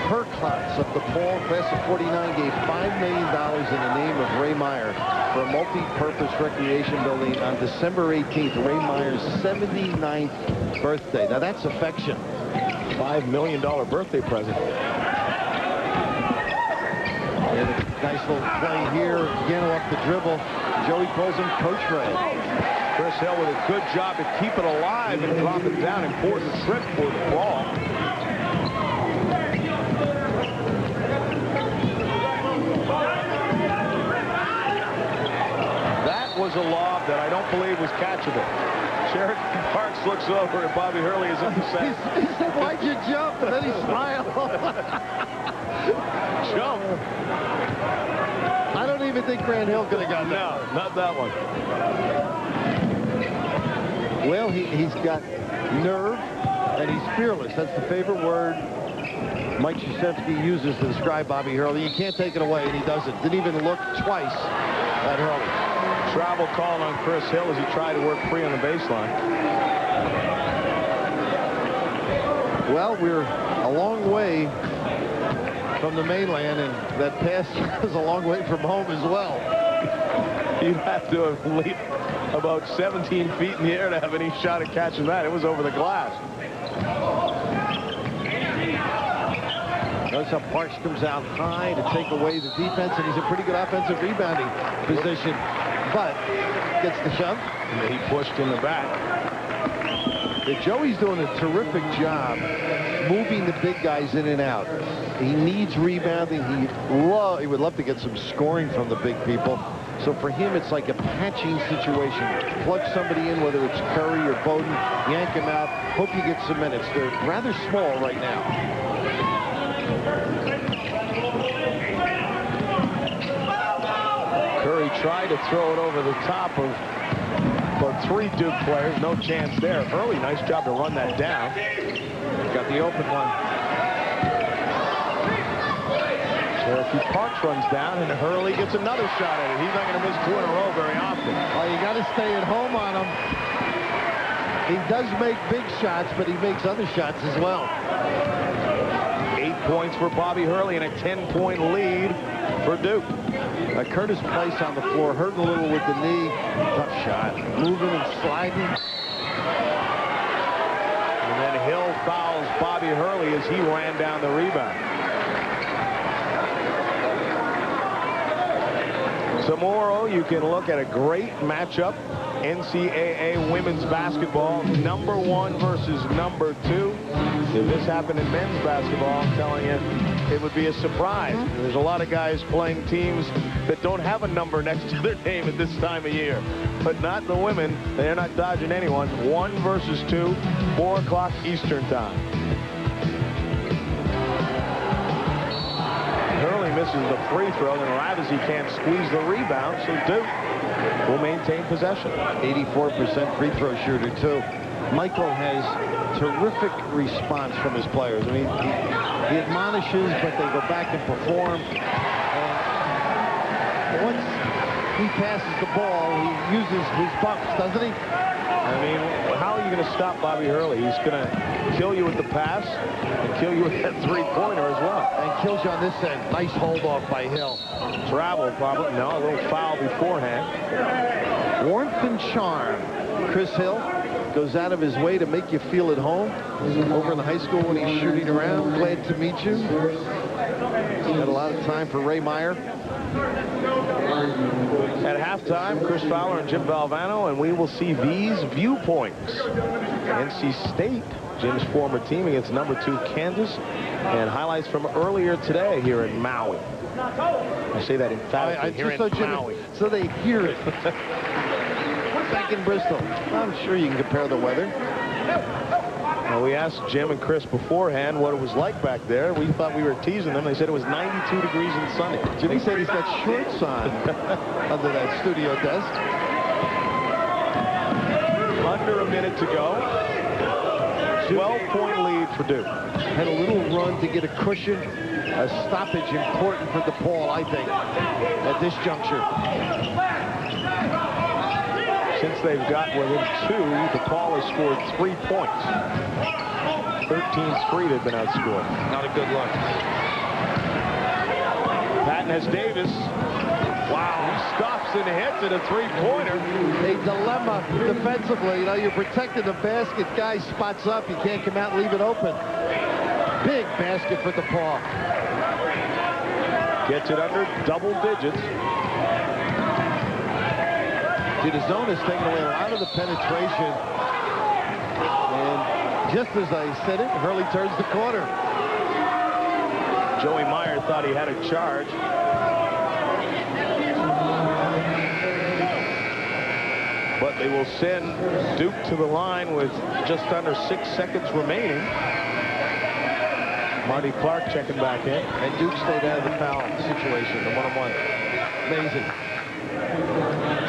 F: Perklotz of DePaul, class of 49, gave $5 million in the name of Ray Meyer for a multi-purpose recreation building on December 18th, Ray Meyer's 79th birthday. Now that's affection.
B: $5 million birthday present.
F: And a nice little play here. Again off the dribble. Joey calls him Coach Ray.
B: Chris Hill with a good job to keep it alive and drop it down. Important trip for the ball. That was a lob that I don't believe was catchable. Sheriff Parks looks over at Bobby Hurley as if to say,
F: he said, why'd you jump? And then he smiled.
B: Jump.
F: I don't even think Grant Hill could have gotten that.
B: No, not that one.
F: Well, he's got nerve, and he's fearless. That's the favorite word Mike Krzyzewski uses to describe Bobby Hurley. You can't take it away, and he doesn't. Didn't even look twice at Hurley.
B: Travel call on Chris Hill as he tried to work free on the baseline.
F: Well, we're a long way from the mainland, and that pass is a long way from home as well.
B: You'd have to have leaped about 17 feet in the air to have any shot at catching that. It was over the glass.
F: Notice how Parks comes out high to take away the defense, and he's in pretty good offensive rebounding position, but gets the shove.
B: And he pushed in the back.
F: Yeah, Joey's doing a terrific job moving the big guys in and out. He needs rebounding. He would love to get some scoring from the big people. So for him, it's like a patching situation. Plug somebody in, whether it's Curry or Bowden, yank him out, hope you get some minutes. They're rather small right now.
B: Curry tried to throw it over the top of three Duke players. No chance there. Hurley, nice job to run that down. Got the open one. Cherokee Parks runs down, and Hurley gets another shot at it. He's not going to miss two in a row very often.
F: Oh, you got to stay at home on him. He does make big shots, but he makes other shots as well.
B: 8 points for Bobby Hurley and a 10-point lead for Duke.
F: Curtis Price on the floor, hurting a little with the knee. Tough shot. Moving and sliding.
B: And then Hill fouls Bobby Hurley as he ran down the rebound. Tomorrow you can look at a great matchup. NCAA women's basketball, #1 versus #2. If this happened in men's basketball, I'm telling you, it would be a surprise. There's a lot of guys playing teams that don't have a number next to their name at this time of year. But not the women. They're not dodging anyone. 1 versus 2, 4 o'clock Eastern time. Hurley misses the free throw, and Ravizzi can't squeeze the rebound, so Duke will maintain possession.
F: 84% free throw shooter, too. Michael has terrific response from his players. I mean, he admonishes, but they go back and perform. And once he passes the ball, he uses his bumps, doesn't he?
B: I mean, how are you going to stop Bobby Hurley? He's going to kill you with the pass and kill you with that three-pointer as well.
F: And kills you on this end. Nice hold off by Hill.
B: Travel, probably. No, a little foul beforehand.
F: Warmth and charm. Chris Hill goes out of his way to make you feel at home. Over in the high school when he's shooting around. Glad to meet you. Had a lot of time for Ray Meyer.
B: At halftime, Chris Fowler and Jim Valvano, and we will see these viewpoints. NC State, Jim's former team, against #2 Kansas, and highlights from earlier today here in Maui. I say that emphatically, here in Maui.
F: So they hear it. Back in Bristol. I'm sure you can compare the weather.
B: Well, we asked Jim and Chris beforehand what it was like back there. We thought we were teasing them. They said it was 92 degrees and sunny.
F: Jimmy said he's got shorts on under that studio desk.
B: Under a minute to go. 12-point lead for Duke.
F: Had a little run to get a cushion. A stoppage important for DePaul, I think, at this juncture.
B: Since they've got within 2, DePaul has scored 3 points. 13-3 they've been outscored. Not a good look. Patton has Davis. Wow, he stops and hits at a three-pointer.
F: A dilemma defensively. You know, you're protecting the basket. Guy spots up. You can't come out and leave it open. Big basket for DePaul.
B: Gets it under double digits.
F: The zone is taking away a lot of the penetration. And just as I said it, Hurley turns the corner.
B: Joey Meyer thought he had a charge. But they will send Duke to the line with just under 6 seconds remaining. Marty Clark checking back in.
F: And Duke stayed out of the foul situation, the one-on-one. Amazing.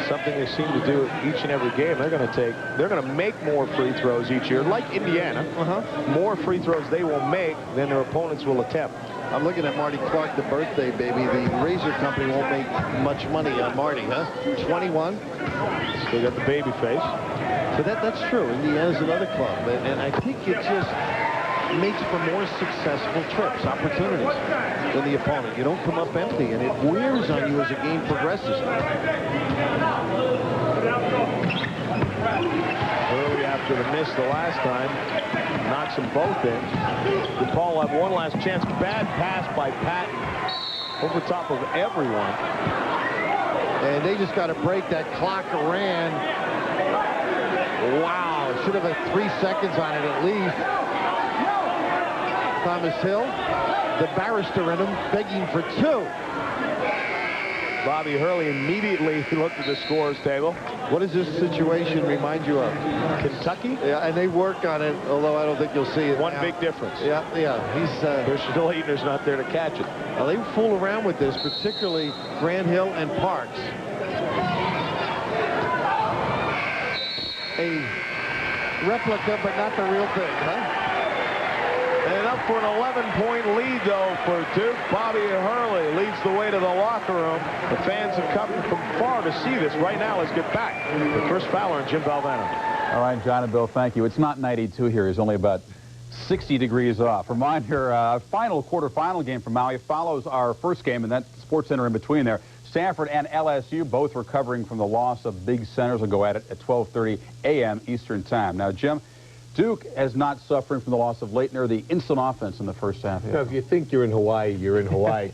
B: Something they seem to do each and every game. They're going to make more free throws each year, like Indiana. More free throws they will make than their opponents will attempt.
F: I'm looking at Marty Clark, the birthday baby. The Razor Company won't make much money on Marty, huh? 21.
B: Still got the baby face.
F: So that's true. Indiana's another club. And I think it just makes for more successful trips, opportunities than the opponent. You don't come up empty, and it wears on you as the game progresses.
B: Early after the miss the last time, knocks them both in. DePaul have one last chance. Bad pass by Patton over top of everyone.
F: And they just got to break that clock ran. Wow, should have had 3 seconds on it at least. Thomas Hill, the barrister in him, begging for 2.
B: Bobby Hurley immediately looked at the scores table.
F: What does this situation remind you of?
B: Kentucky?
F: Yeah, and they work on it, although I don't think you'll see it.
B: One big difference.
F: Yeah. He's
B: Christian Leitner's not there to catch it.
F: Well, they fool around with this, particularly Grant Hill and Parks. A replica, but not the real thing, huh?
B: And up for an 11-point lead, though, for Duke. Bobby Hurley leads the way to the locker room. The fans have come from far to see this. Right now, let's get back to Chris Fowler and Jim Valvano.
A: All right, John and Bill, thank you. It's not 92 here. It's only about 60 degrees off. Reminder, quarterfinal game from Maui follows our first game, and that Sports Center in between there. Stanford and LSU both recovering from the loss of big centers will go at it at 12:30 a.m. Eastern Time. Now, Jim, Duke is not suffering from the loss of Leitner, the instant offense in the first half.
C: If you think you're in Hawaii,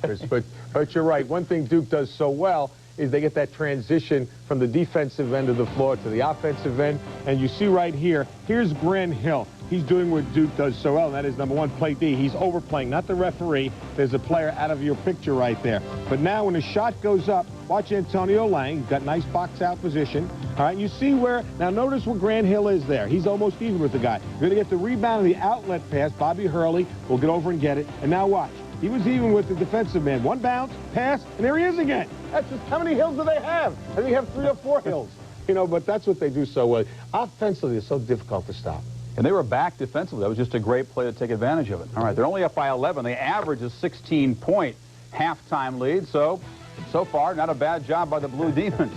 C: Chris. But you're right. One thing Duke does so well is they get that transition from the defensive end of the floor to the offensive end. And you see right here, here's Grant Hill. He's doing what Duke does so well, and that is, number one, play D. He's overplaying, not the referee. There's a player out of your picture right there. But now when the shot goes up, watch Antonio Lang. He's got nice box-out position. All right, you see where, now notice where Grant Hill is there. He's almost even with the guy. You're going to get the rebound of the outlet pass. Bobby Hurley will get over and get it. And now watch. He was even with the defensive man. One bounce, pass, and there he is again. That's just, how many hills do they have? I think they have 3 or 4 hills. You know, but that's what they do so well. Offensively, it's so difficult to stop.
A: And they were back defensively. That was just a great play to take advantage of it. All right, they're only up by 11. The average is 16-point halftime lead. So far, not a bad job by the Blue Demons.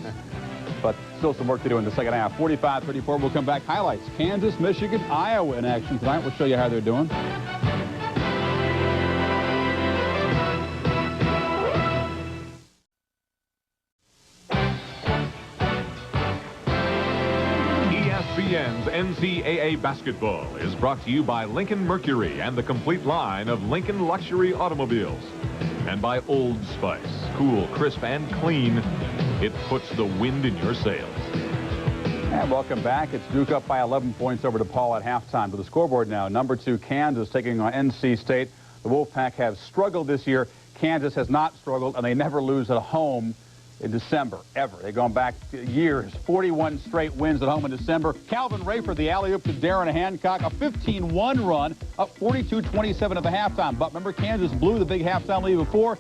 A: But still some work to do in the second half. 45-34, we'll come back. Highlights, Kansas, Michigan, Iowa in action tonight. We'll show you how they're doing.
G: ESPN's NCAA basketball is brought to you by Lincoln Mercury and the complete line of Lincoln luxury automobiles. And by Old Spice. Cool, crisp, and clean. It puts the wind in your sails.
A: And welcome back. It's Duke up by 11 points over DePaul at halftime. To the scoreboard now, number 2 Kansas taking on NC State. The Wolfpack have struggled this year. Kansas has not struggled, and they never lose at home in December, ever. They've gone back years. 41 straight wins at home in December. Calvin Rayford, the alley-oop to Darren Hancock, a 15-1 run, up 42-27 at the halftime. But remember, Kansas blew the big halftime lead before.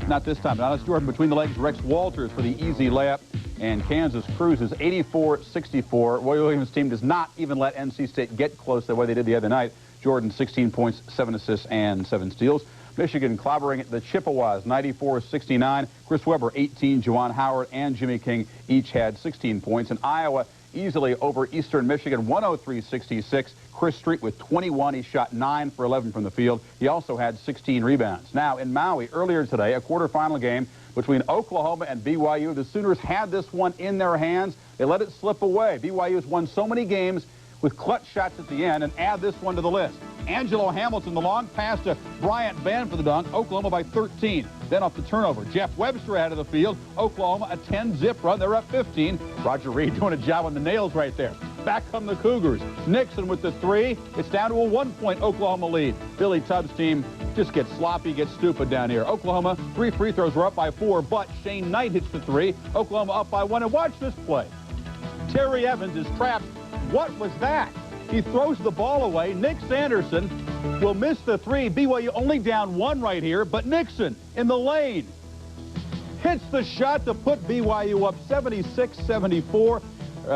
A: Not this time. Now it's Jordan between the legs. Rex Walters for the easy layup. And Kansas cruises 84-64. Roy Williams' team does not even let NC State get close the way they did the other night. Jordan, 16 points, 7 assists, and 7 steals. Michigan clobbering the Chippewas, 94-69. Chris Webber, 18. Juwan Howard and Jimmy King each had 16 points. And Iowa easily over Eastern Michigan, 103-66. Chris Street with 21. He shot 9 for 11 from the field. He also had 16 rebounds. Now, in Maui, earlier today, a quarterfinal game between Oklahoma and BYU. The Sooners had this one in their hands. They let it slip away. BYU has won so many games with clutch shots at the end, and add this one to the list. Angelo Hamilton, the long pass to Bryant Bann for the dunk. Oklahoma by 13. Then off the turnover, Jeff Webster out of the field. Oklahoma a 10-zip run. They're up 15. Roger Reed doing a job on the nails right there. Back come the Cougars. Nixon with the 3. It's down to a 1-point Oklahoma lead. Billy Tubbs' team just gets sloppy, gets stupid down here. Oklahoma, 3 free throws were up by 4, but Shane Knight hits the 3. Oklahoma up by 1, and watch this play. Terry Evans is trapped. What was that? He throws the ball away. Nick Sanderson will miss the 3. BYU only down 1 right here, but Nixon in the lane hits the shot to put BYU up 76-74.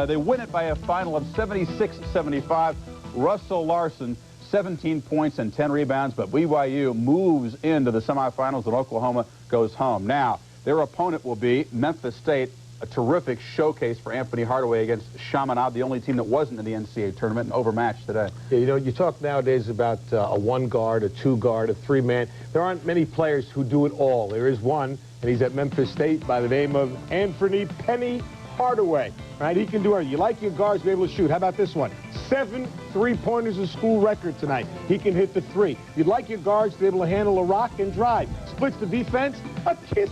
A: They win it by a final of 76-75. Russell Larson, 17 points and 10 rebounds, but BYU moves into the semifinals and Oklahoma goes home. Now, their opponent will be Memphis State. A terrific showcase for Anthony Hardaway against Chaminade, the only team that wasn't in the NCAA tournament, and overmatched today. Yeah, you know, you talk nowadays about a 1-guard, a 2-guard, a 3-man. There aren't many players who do it all. There is one, and he's at Memphis State by the name of Anthony Penny Hardaway. Right? He can do it. You like your guards to be able to shoot. How about this one? 7 3-pointers, a school record tonight. He can hit the 3. You'd like your guards to be able to handle a rock and drive. Splits the defense, a kiss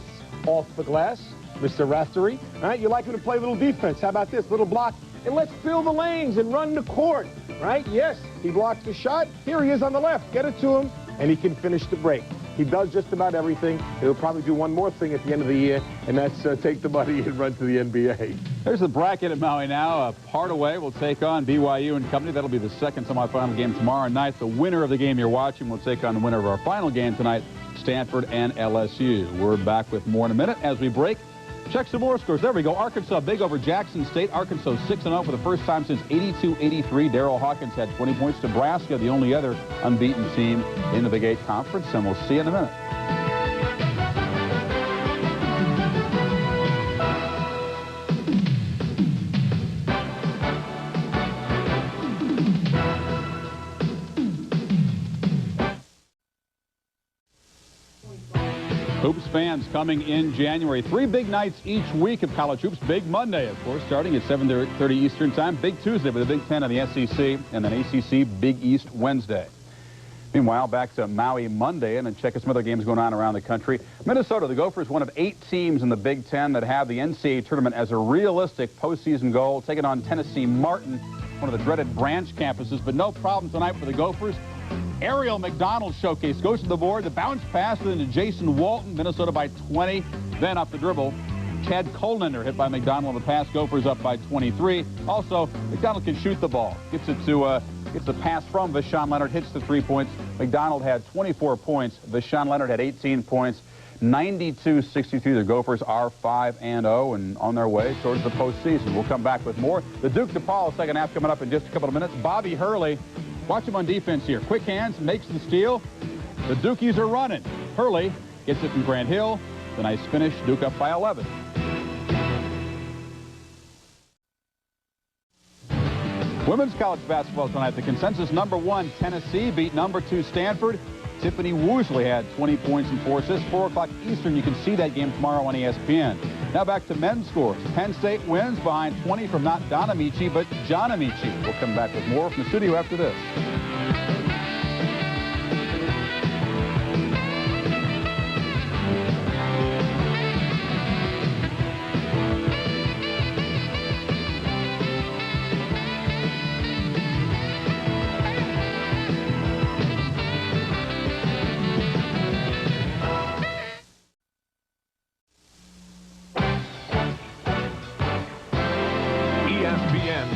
A: off the glass. Mr. Raftery, right? You like him to play a little defense. How about this? Little block. And let's fill the lanes and run the court, right? Yes, he blocks the shot. Here he is on the left. Get it to him, and he can finish the break. He does just about everything. He'll probably do one more thing at the end of the year, and that's take the money and run to the NBA. There's the bracket at Maui now. Hardaway will take on BYU and company. That'll be the second semifinal game tomorrow night. The winner of the game you're watching will take on the winner of our final game tonight, Stanford and LSU. We're back with more in a minute as we break. Check some more scores. There we go. Arkansas big over Jackson State. Arkansas 6-0 for the first time since 82-83. Darrell Hawkins had 20 points. Nebraska, the only other unbeaten team in the Big 8 Conference. And we'll see you in a minute. Hoops fans coming in January. 3 big nights each week of college hoops. Big Monday, of course, starting at 7:30 Eastern Time. Big Tuesday with the Big Ten and the SEC, and then ACC Big East Wednesday. Meanwhile, back to Maui Monday, and then check out some other games going on around the country. Minnesota, the Gophers, one of 8 teams in the Big Ten that have the NCAA tournament as a realistic postseason goal, taking on Tennessee Martin, one of the dreaded branch campuses, but no problem tonight for the Gophers. Ariel McDonald showcase goes to the board. The bounce pass into Jason Walton, Minnesota by 20. Then up the dribble, Chad Colender hit by McDonald on the pass. Gophers up by 23. Also, McDonald can shoot the ball. Gets the pass from Vashawn Leonard, hits the 3 points. McDonald had 24 points. Vashawn Leonard had 18 points. 92-63. The Gophers are 5-0 and on their way towards the postseason. We'll come back with more. The Duke DePaul second half coming up in just a couple of minutes. Bobby Hurley, watch him on defense here. Quick hands, makes the steal. The Dukies are running. Hurley gets it from Grant Hill. The nice finish. Duke up by 11. Women's college basketball tonight. The consensus #1 Tennessee beat #2 Stanford. Tiffany Woosley had 20 points and 4 assists. 4 o'clock Eastern. You can see that game tomorrow on ESPN. Now back to men's scores. Penn State wins behind 20 from not Don Amici, but John Amici. We'll come back with more from the studio after this.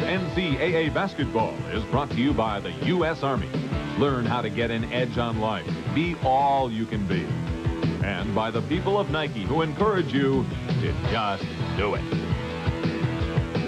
G: NCAA basketball is brought to you by the U.S. Army. Learn how to get an edge on life. Be all you can be. And by the people of Nike, who encourage you to just do it.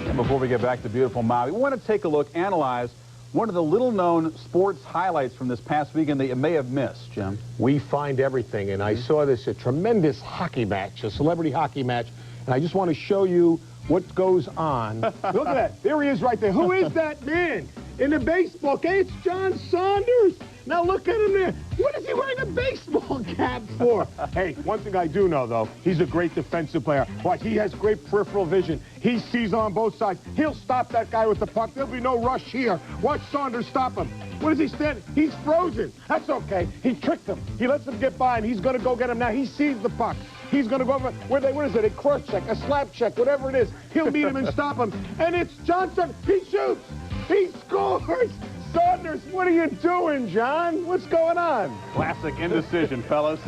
A: And before we get back to beautiful Maui, we want to take a look, analyze one of the little-known sports highlights from this past weekend that you may have missed, Jim.
C: We find everything, and I saw this, a tremendous hockey match, a celebrity hockey match, and I just want to show you what goes on. Look at that. There he is right there. Who is that man in the baseball cap? It's John Saunders. Now look at him there. What is he wearing a baseball cap for? Hey, one thing I do know, though, he's a great defensive player. Watch, he has great peripheral vision. He sees on both sides. He'll stop that guy with the puck. There'll be no rush here. Watch Saunders stop him. What is he standing? He's frozen. That's okay. He tricked him. He lets him get by, and he's going to go get him now. He sees the puck. He's going to go over, what is it, a cross check, a slap check, whatever it is. He'll meet him and stop him. And it's Johnson. He shoots. He scores. Saunders, what are you doing, John? What's going on?
A: Classic indecision, fellas.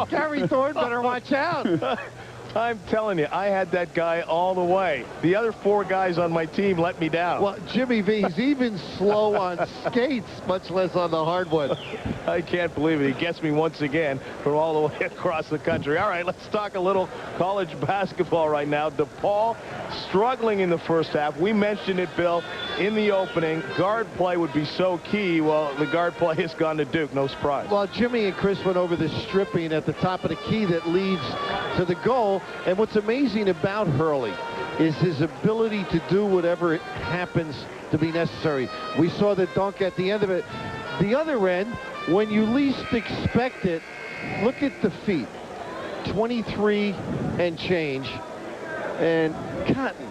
F: Gary Thorne better watch out.
B: I'm telling you, I had that guy all the way. The other 4 guys on my team let me down.
F: Well, Jimmy V's even slow on skates, much less on the hardwood.
B: I can't believe it. He gets me once again from all the way across the country. All right, let's talk a little college basketball right now. DePaul struggling in the first half. We mentioned it, Bill, in the opening. Guard play would be so key. Well, the guard play has gone to Duke. No surprise.
F: Well, Jimmy and Chris went over the stripping at the top of the key that leads to the goal. And what's amazing about Hurley is his ability to do whatever happens to be necessary. We saw the dunk at the end of it. The other end, when you least expect it, look at the feet. 23 and change. And Cotton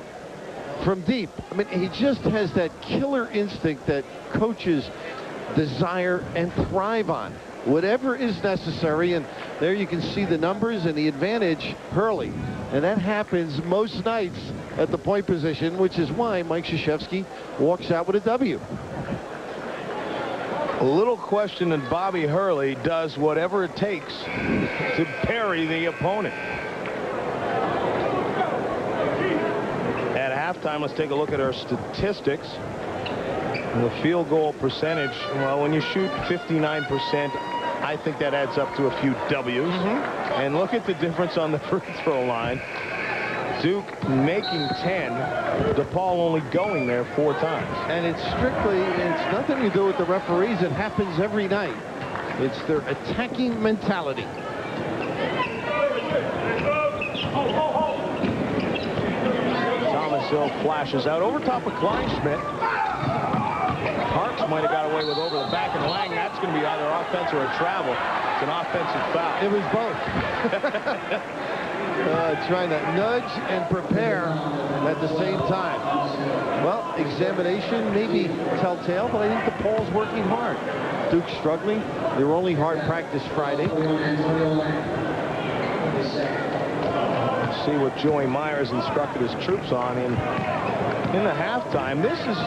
F: from deep. I mean, he just has that killer instinct that coaches desire and thrive on. Whatever is necessary, and there you can see the numbers and the advantage, Hurley. And that happens most nights at the point position, which is why Mike Krzyzewski walks out with a W.
B: A little question that Bobby Hurley does whatever it takes to parry the opponent. At halftime, let's take a look at our statistics. The field goal percentage, well, when you shoot 59%, I think that adds up to a few W's. And look at the difference on the free throw line. Duke making 10, DePaul only going there 4 times.
F: And it's nothing to do with the referees. It happens every night. It's their attacking mentality.
B: Thomas Hill flashes out over top of Kleinschmidt. Harps might have got away with over the back, and Lang, that's going to be either offense or a travel. It's an offensive foul.
F: It was both. Trying to nudge and prepare at the same time. Well, examination maybe telltale, but I think DePaul's working hard. Duke's struggling. They were only hard practice Friday.
B: See what Joey Myers instructed his troops on in the halftime. This is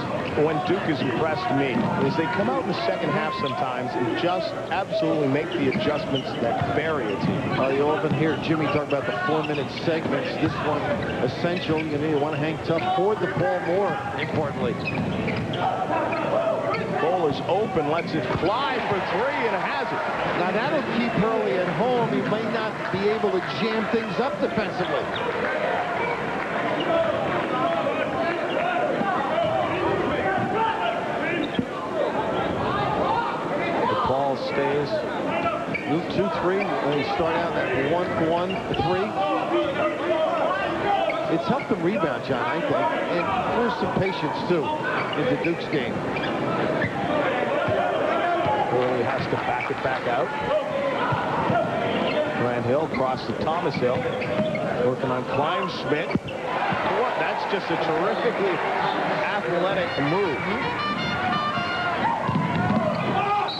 B: when Duke has impressed me, is they come out in the second half sometimes and just absolutely make the adjustments that bury a team.
F: You often hear Jimmy talk about the 4-minute segments. This one essential. You want to hang tough, forward the ball more, importantly.
B: Bowler's open, lets it fly for 3, and has it.
F: Now that'll keep Hurley at home. He may not be able to jam things up defensively.
B: The ball stays.
F: Move 2-3. They start out that 1-1-3. It's helped them rebound, John, I think, and force some patience too into Duke's game.
B: Hurley has to back it back out. Grant Hill across to Thomas Hill. Working on Kleinschmidt. What? That's just a terrifically athletic move.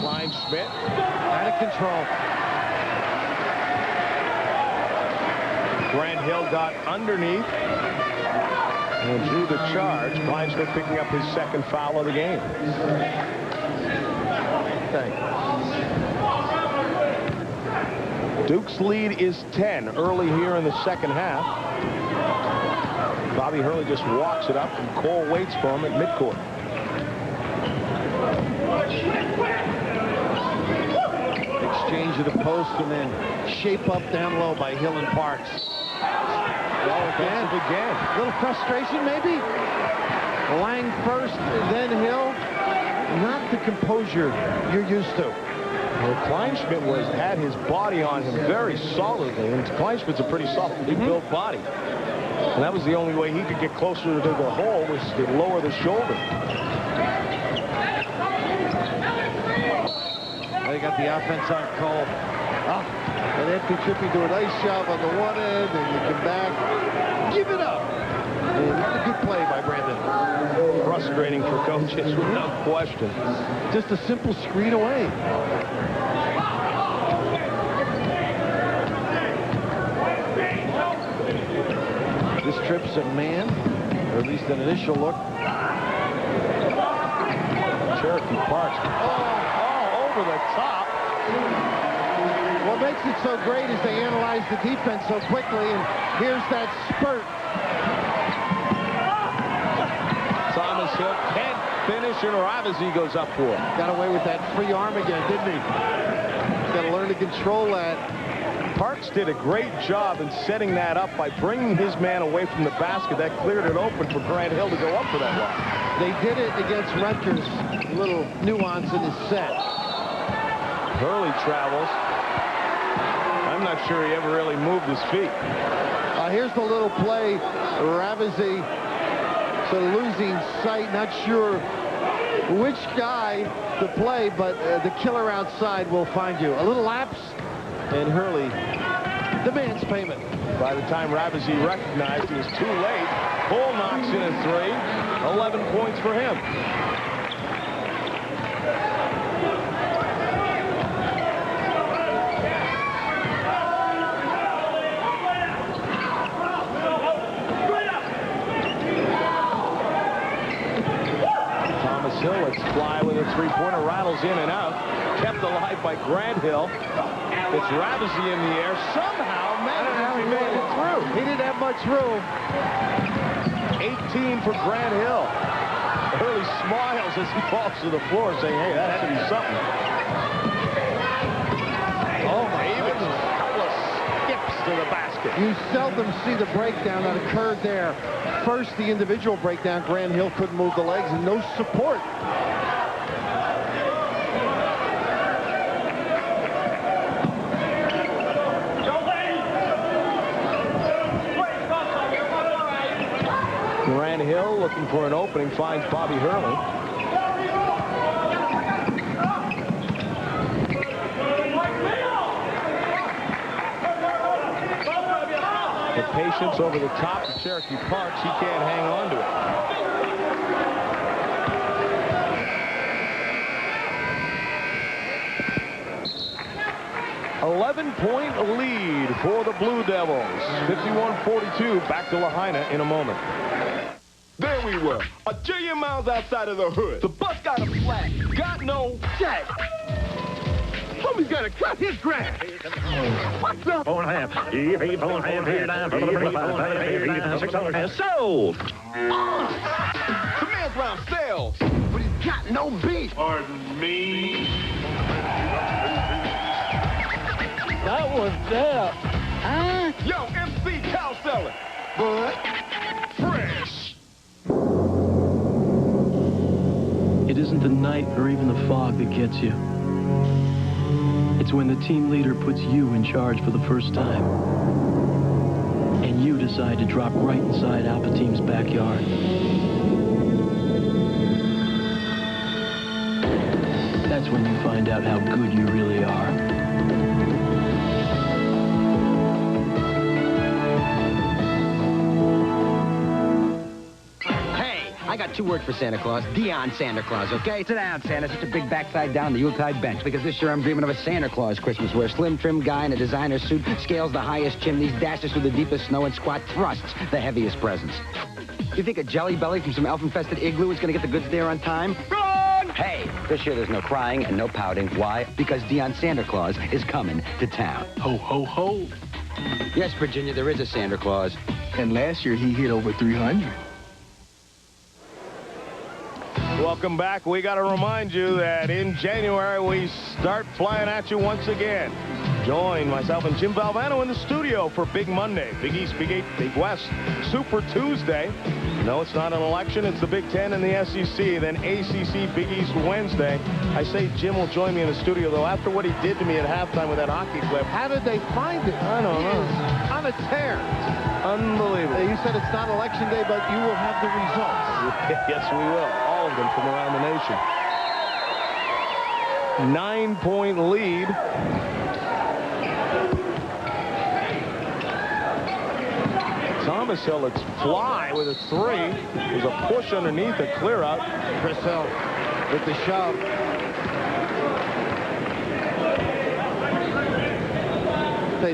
B: Kleinschmidt.
F: Out of control.
B: Grant Hill got underneath and drew the charge. Kleinschmidt picking up his second foul of the game. Duke's lead is 10 early here in the second half. Bobby Hurley just walks it up, and Cole waits for him at midcourt.
F: Exchange of the post and then shape up down low by Hill and Parks.
B: Again.
F: A little frustration maybe. Lang first, then Hill. Not the composure you're used to.
B: Well, Kleinschmidt had his body on him very solidly, and Kleinschmidt's a pretty solidly built body. And that was the only way he could get closer to the hole, was to lower the shoulder.
F: They got the offense on Cole. And Anthony Trippy do a nice job on the one end, and you come back, give it up. And a good play by Brandon.
B: Frustrating for coaches, without question.
F: Just a simple screen away. This trip's a man, or at least an initial look.
B: Cherokee Parks. Oh, over the top.
F: What makes it so great is they analyze the defense so quickly, and here's that spurt.
B: Thomas Hill can't finish, and Ravizzi goes up for it.
F: Got away with that free arm again, didn't he? Got to learn to control that.
B: Parks did a great job in setting that up by bringing his man away from the basket. That cleared it open for Grant Hill to go up for that line.
F: They did it against Rutgers. A little nuance in his set.
B: Hurley travels. I'm not sure he ever really moved his feet.
F: Here's the little play. Ravizzi sort of losing sight, not sure which guy to play, but the killer outside will find you. A little lapse, and Hurley demands payment.
B: By the time Ravizzi recognized he was too late, Bull knocks in a 3. 11 points for him. Hill lets fly with a three-pointer, rattles in and out, kept alive by Grant Hill. It's Ravizzi in the air, somehow made it through.
F: He didn't have much room.
B: 18 for Grant Hill. Hurley smiles as he falls to the floor, saying, hey, that had to be something. Oh, my goodness. A couple of skips to the basket.
F: You seldom see the breakdown that occurred there. First, the individual breakdown. Grant Hill couldn't move the legs, and no support.
B: Grant Hill looking for an opening, finds Bobby Hurley. distance over the top of Cherokee Park. He can't hang on to it. 11-point lead for the Blue Devils. 51-42. Back to Lahaina in a moment.
D: There we were, a jillion miles outside of the hood. The bus got a flat, got no jack. Homie's got to cut his grass. What's up?
B: 4.5. Sold.
D: The man's round sales, but he's got no beef. Pardon me.
P: That was there. Huh?
D: Yo, MC cow seller. But fresh.
K: It isn't the night or even the fog that gets you. It's when the team leader puts you in charge for the first time. And you decide to drop right inside Alpha Team's backyard. That's when you find out how good you really are.
W: I got 2 words for Santa Claus. Deion Santa Claus, okay? Sit down, Santa. Such a big backside down the Yuletide bench. Because this year I'm dreaming of a Santa Claus Christmas where a slim, trim guy in a designer suit scales the highest chimneys, dashes through the deepest snow, and squat thrusts the heaviest presents. You think a jelly belly from some elf-infested igloo is going to get the goods there on time? Run! Hey, this year there's no crying and no pouting. Why? Because Deion Santa Claus is coming to town. Ho, ho, ho. Yes, Virginia, there is a Santa Claus.
J: And last year he hit over 300.
B: Welcome back. We got to remind you that in January we start flying at you once again. Join myself and Jim Valvano in the studio for Big Monday, Big East, Big 8, Big West, Super Tuesday. No, it's not an election. It's the Big Ten and the SEC. Then ACC, Big East Wednesday. I say Jim will join me in the studio, though, after what he did to me at halftime with that hockey clip.
F: How did they find it?
B: I don't know.
F: On a tear.
B: Unbelievable.
F: You said it's not election day, but you will have the results.
B: Yes, we will. All of them from around the nation. 9-point lead. Thomas Hill lets fly with a 3. There's a push underneath, a clear out.
F: Chris Hill with the shove.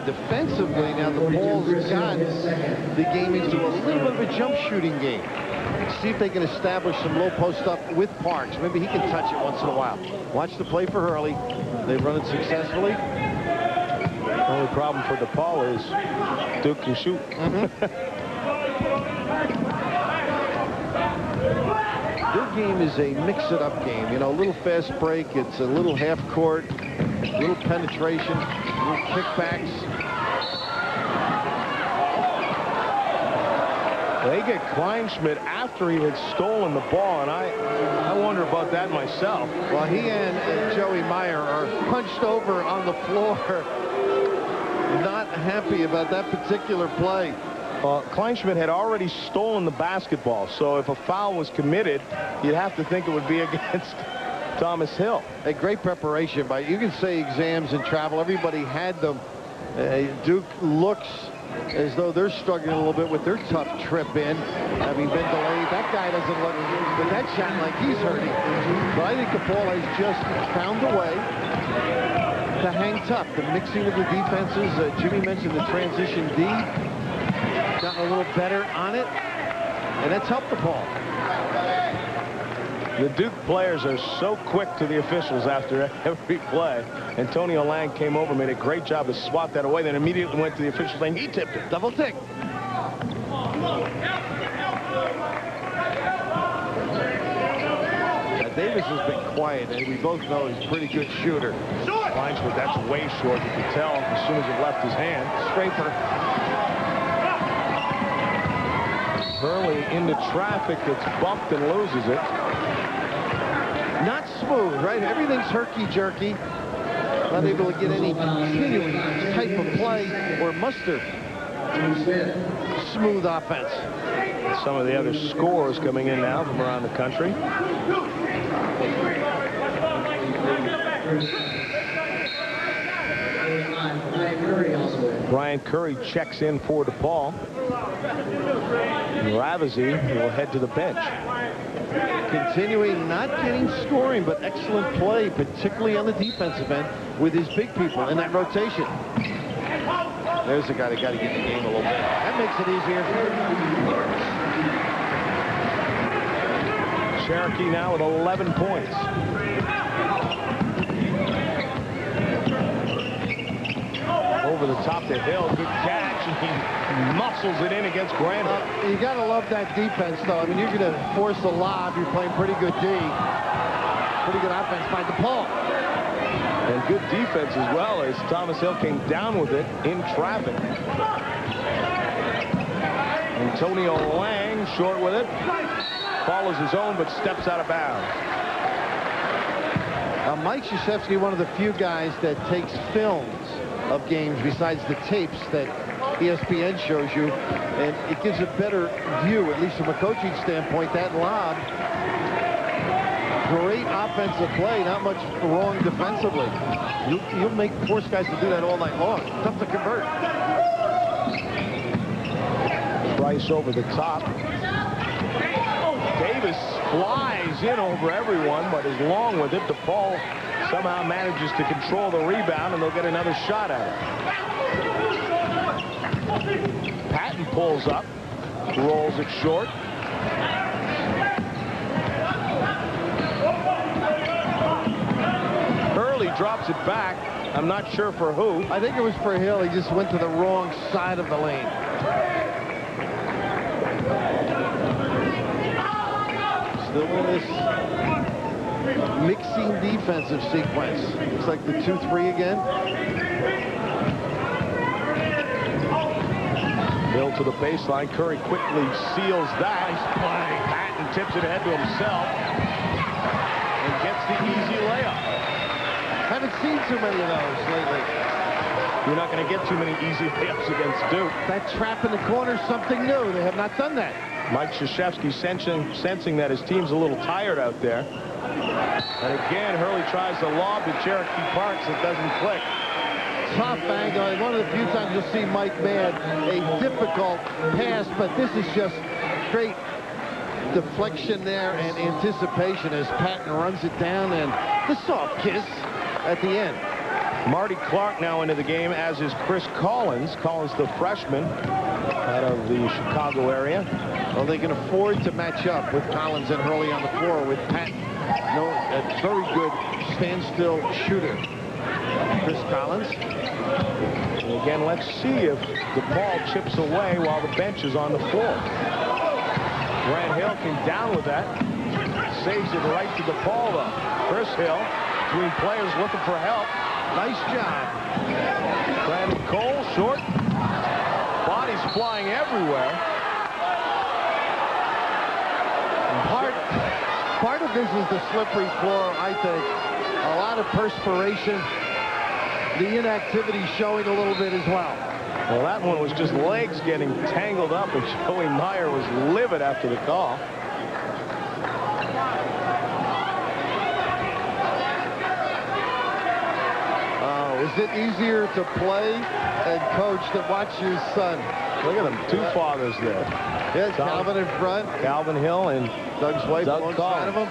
F: Defensively, now the Bulls got the game into a little bit of a jump shooting game. See if they can establish some low post up with Parks. Maybe he can touch it once in a while. Watch the play for Hurley. They've run it successfully.
B: The only problem for DePaul is Duke can shoot.
F: Their game is a mix-it-up game. You know, a little fast break. It's a little half court, a little penetration, little kickbacks.
B: They get Kleinschmidt after he had stolen the ball, and I wonder about that myself.
F: Well, he and Joey Meyer are punched over on the floor. Not happy about that particular play.
B: Kleinschmidt had already stolen the basketball, so if a foul was committed, you'd have to think it would be against Thomas Hill.
F: A great preparation by, you can say exams and travel. Everybody had them. Duke looks as though they're struggling a little bit with their tough trip in, having been delayed. That guy doesn't look with that shot like he's hurting. But I think DePaul has just found a way to hang tough. The mixing of the defenses. Jimmy mentioned the transition D. Gotten a little better on it, and that's helped DePaul.
B: The Duke players are so quick to the officials after every play. Antonio Lang came over, made a great job to swat that away, then immediately went to the officials saying he tipped it.
F: Double tick. Davis has been quiet, and we both know he's a pretty good shooter.
B: Kleinschmidt, that's way short. You could tell as soon as it left his hand.
F: Strafer.
B: Hurley into traffic, gets bumped and loses it.
F: Not smooth, right? Everything's herky-jerky. Not able to get any continuing type of play or muster. Smooth offense.
B: Some of the other scores coming in now from around the country.
X: Curry also with
B: Brian Curry checks in for DePaul. And Ravizzi will head to the bench.
F: Continuing, not getting scoring, but excellent play, particularly on the defensive end with his big people in that rotation. There's a guy that got to get the game a little bit. That makes it easier.
B: Cherokee now with 11 points. Over the top to Hill, good catch, and he muscles it in against Grant.
F: You got to love that defense, though. I mean, you're going to force a lob. You're playing pretty good D. Pretty good offense by DePaul.
B: And good defense as well, as Thomas Hill came down with it in traffic. Antonio Lang short with it. Follows his own, but steps out of bounds.
F: Mike Krzyzewski, one of the few guys that takes films of games besides the tapes that ESPN shows you, and it gives a better view, at least from a coaching standpoint. That lob, great offensive play, not much wrong defensively. You'll force guys to do that all night long. Tough to convert.
B: Price over the top. Davis flies in over everyone, but is long with it. DePaul somehow manages to control the rebound, and they'll get another shot at it. Patton pulls up, rolls it short. Hurley drops it back. I'm not sure for who.
F: I think it was for Hill. He just went to the wrong side of the lane. Still in this mixing defensive sequence. Looks like the 2-3 again.
B: Hill to the baseline. Curry quickly seals that. Nice play. Patton tips it ahead to himself and gets the easy layup.
F: Haven't seen too many of those lately.
B: You're not going to get too many easy layups against Duke.
F: That trap in the corner is something new. They have not done that.
B: Mike Krzyzewski sensing that his team's a little tired out there. And again, Hurley tries to lob to Cherokee Parks. It doesn't click.
F: Tough angle. One of the few times you'll see Mike Mann a difficult pass, but this is just great deflection there and anticipation as Patton runs it down, and the soft kiss at the end.
B: Marty Clark now into the game, as is Chris Collins. Collins, the freshman out of the Chicago area.
F: Well, they can afford to match up with Collins and Hurley on the floor with Patton. A very good standstill shooter. Chris Collins.
B: And again, let's see if DePaul chips away while the bench is on the floor. Grant Hill came down with that. Saves it right to DePaul, though. Chris Hill, between players looking for help.
F: Nice job.
B: Brandon Cole, short. Bodies flying everywhere.
F: Part of this is the slippery floor, I think. A lot of perspiration. The inactivity showing a little bit as well.
B: Well, that one was just legs getting tangled up, and Joey Meyer was livid after the call.
F: Is it easier to play and coach than watch your son?
B: Look at them, two fathers there.
F: Yes, Calvin in front.
B: Calvin Hill and
F: Doug's wife
B: Doug
F: alongside of him.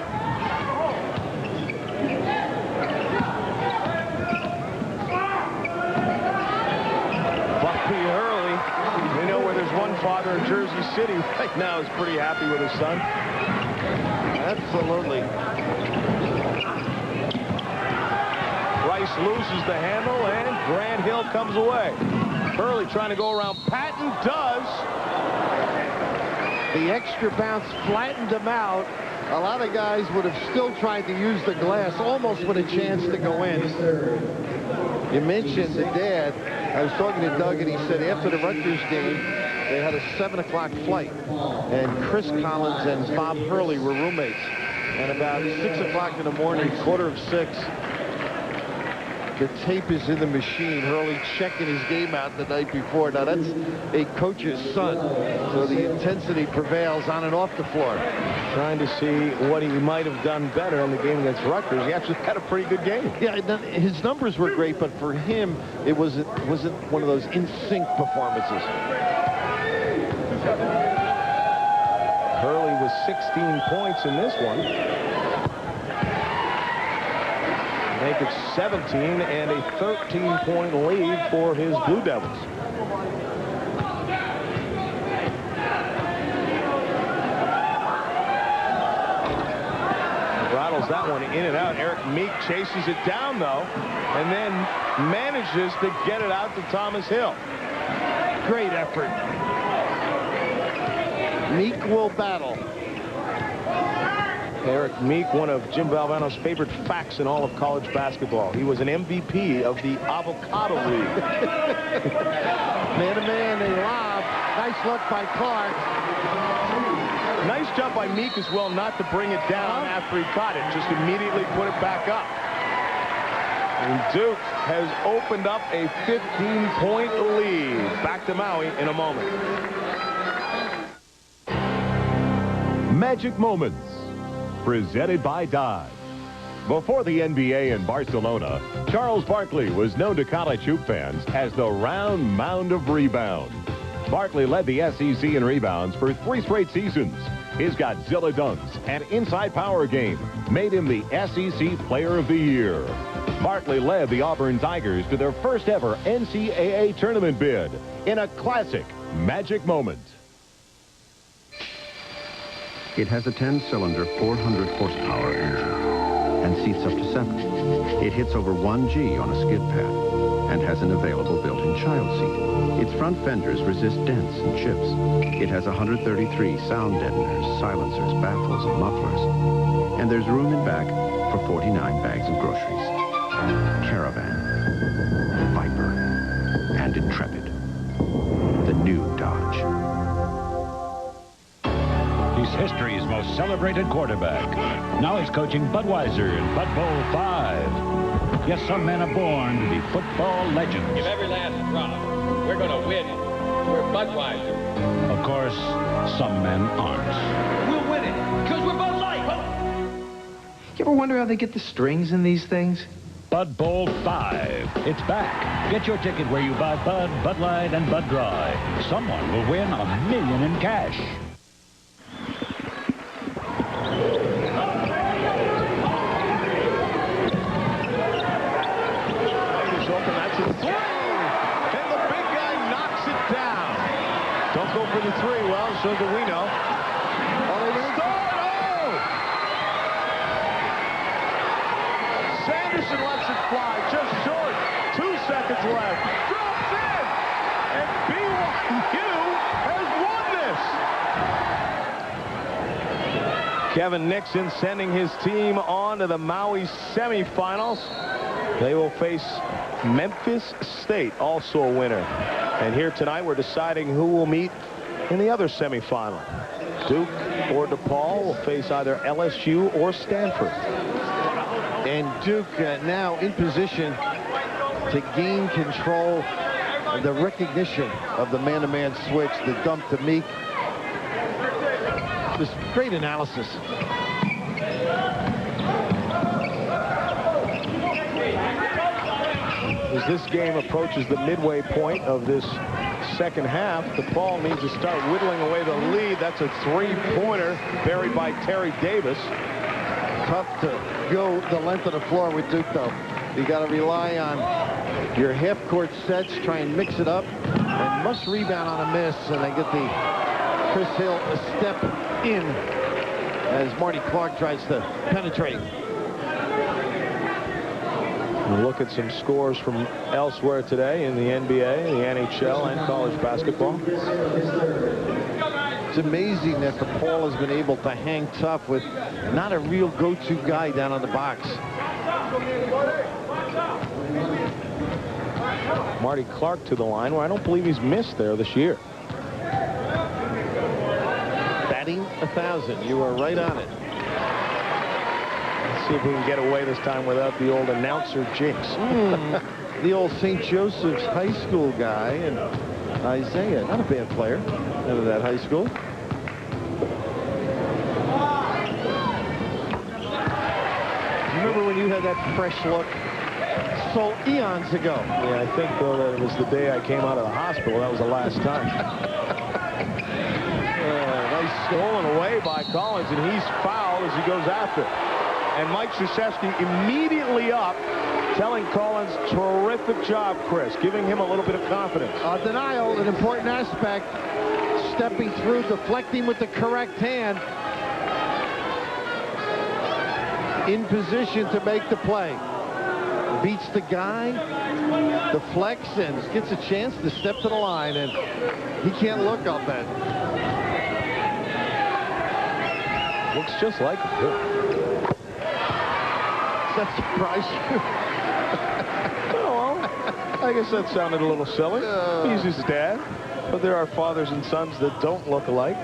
B: Bobby Hurley, we know where there's one father in Jersey City right now is pretty happy with his son.
F: Absolutely.
B: Rice loses the handle, and Grant Hill comes away. Hurley trying to go around. Patton does.
F: The extra bounce flattened him out. A lot of guys would have still tried to use the glass, almost with a chance to go in. You mentioned the dad. I was talking to Doug, and he said after the Rutgers game, they had a 7 o'clock flight. And Chris Collins and Bob Hurley were roommates. And about 6 o'clock in the morning, 5:45, The tape is in the machine. Hurley checking his game out the night before. Now, that's a coach's son, so the intensity prevails on and off the floor.
B: Trying to see what he might have done better in the game against Rutgers. He actually had a pretty good game.
F: Yeah, his numbers were great, but for him, it wasn't one of those in-sync performances.
B: Hurley with 16 points in this one. Make it 17 and a 13-point lead for his Blue Devils. Rattles that one in and out. Eric Meek chases it down, though, and then manages to get it out to Thomas Hill.
F: Great effort. Meek will battle.
B: Eric Meek, one of Jim Valvano's favorite facts in all of college basketball. He was an MVP of the Avocado League.
F: Man-to-man, a lob. Nice look by Clark.
B: Nice job by Meek as well not to bring it down after he caught it. Just immediately put it back up. And Duke has opened up a 15-point lead. Back to Maui in a moment.
S: Magic Moments, presented by Dodge. Before the NBA in Barcelona, Charles Barkley was known to college hoop fans as the round mound of rebound. Barkley led the SEC in rebounds for 3 straight seasons. His Godzilla dunks and inside power game made him the SEC Player of the Year. Barkley led the Auburn Tigers to their first ever NCAA tournament bid in a classic Magic Moment.
H: It has a 10-cylinder, 400-horsepower engine and seats up to 7. It hits over 1 G on a skid pad and has an available built-in child seat. Its front fenders resist dents and chips. It has 133 sound deadeners, silencers, baffles, and mufflers. And there's room in back for 49 bags of groceries. Caravan, Viper, and Intrepid. The new Dodge.
I: He's history's most celebrated quarterback. Now he's coaching Budweiser in Bud Bowl 5. Yes, some men are born to be football legends.
L: Give every last drop. We're going to win. We're Budweiser.
I: Of course, some men aren't.
L: We'll win it, because we're Bud Light.
X: You ever wonder how they get the strings in these things?
I: Bud Bowl 5. It's back. Get your ticket where you buy Bud, Bud Light, and Bud Dry. Someone will win $1 million in cash.
B: Don't go for the 3. Well, so do we know. Sanderson lets it fly, just short. 2 seconds left. Drops in, and BYU has won this. Kevin Nixon sending his team on to the Maui semifinals. They will face Memphis State, also a winner. And here tonight, we're deciding who will meet in the other semifinal. Duke or DePaul will face either LSU or Stanford.
F: And Duke now in position to gain control of the recognition of the man-to-man switch, the dump to Meek. This great analysis.
B: As this game approaches the midway point of this second half, DePaul needs to start whittling away the lead. That's a 3-pointer buried by Terry Davis.
F: Tough to go the length of the floor with Duke, though. You got to rely on your half-court sets, try and mix it up, and must rebound on a miss, and they get the Chris Hill a step in as Marty Clark tries to penetrate.
B: We'll look at some scores from elsewhere today in the NBA, the NHL, and college basketball.
F: It's amazing that DePaul has been able to hang tough with not a real go-to guy down on the box.
B: Marty Clark to the line, where I don't believe he's missed there this year.
F: Batting 1,000. You are right on it.
B: See if we can get away this time without the old announcer jinx.
F: The old St. Joseph's High School guy and Isaiah, not a bad player out of that high school. Remember when you had that fresh look? So eons ago.
B: Yeah, I think, though, that it was the day I came out of the hospital. That was the last time. Nice stolen away by Collins, and he's fouled as he goes after it. And Mike Krzyzewski immediately up, telling Collins, terrific job, Chris, giving him a little bit of confidence.
F: Denial, an important aspect. Stepping through, deflecting with the correct hand. In position to make the play. Beats the guy, deflects, and gets a chance to step to the line, and he can't look up then.
B: Looks just like him.
F: Does that surprise you?
B: Well, I guess that sounded a little silly. He's his dad, but there are fathers and sons that don't look alike.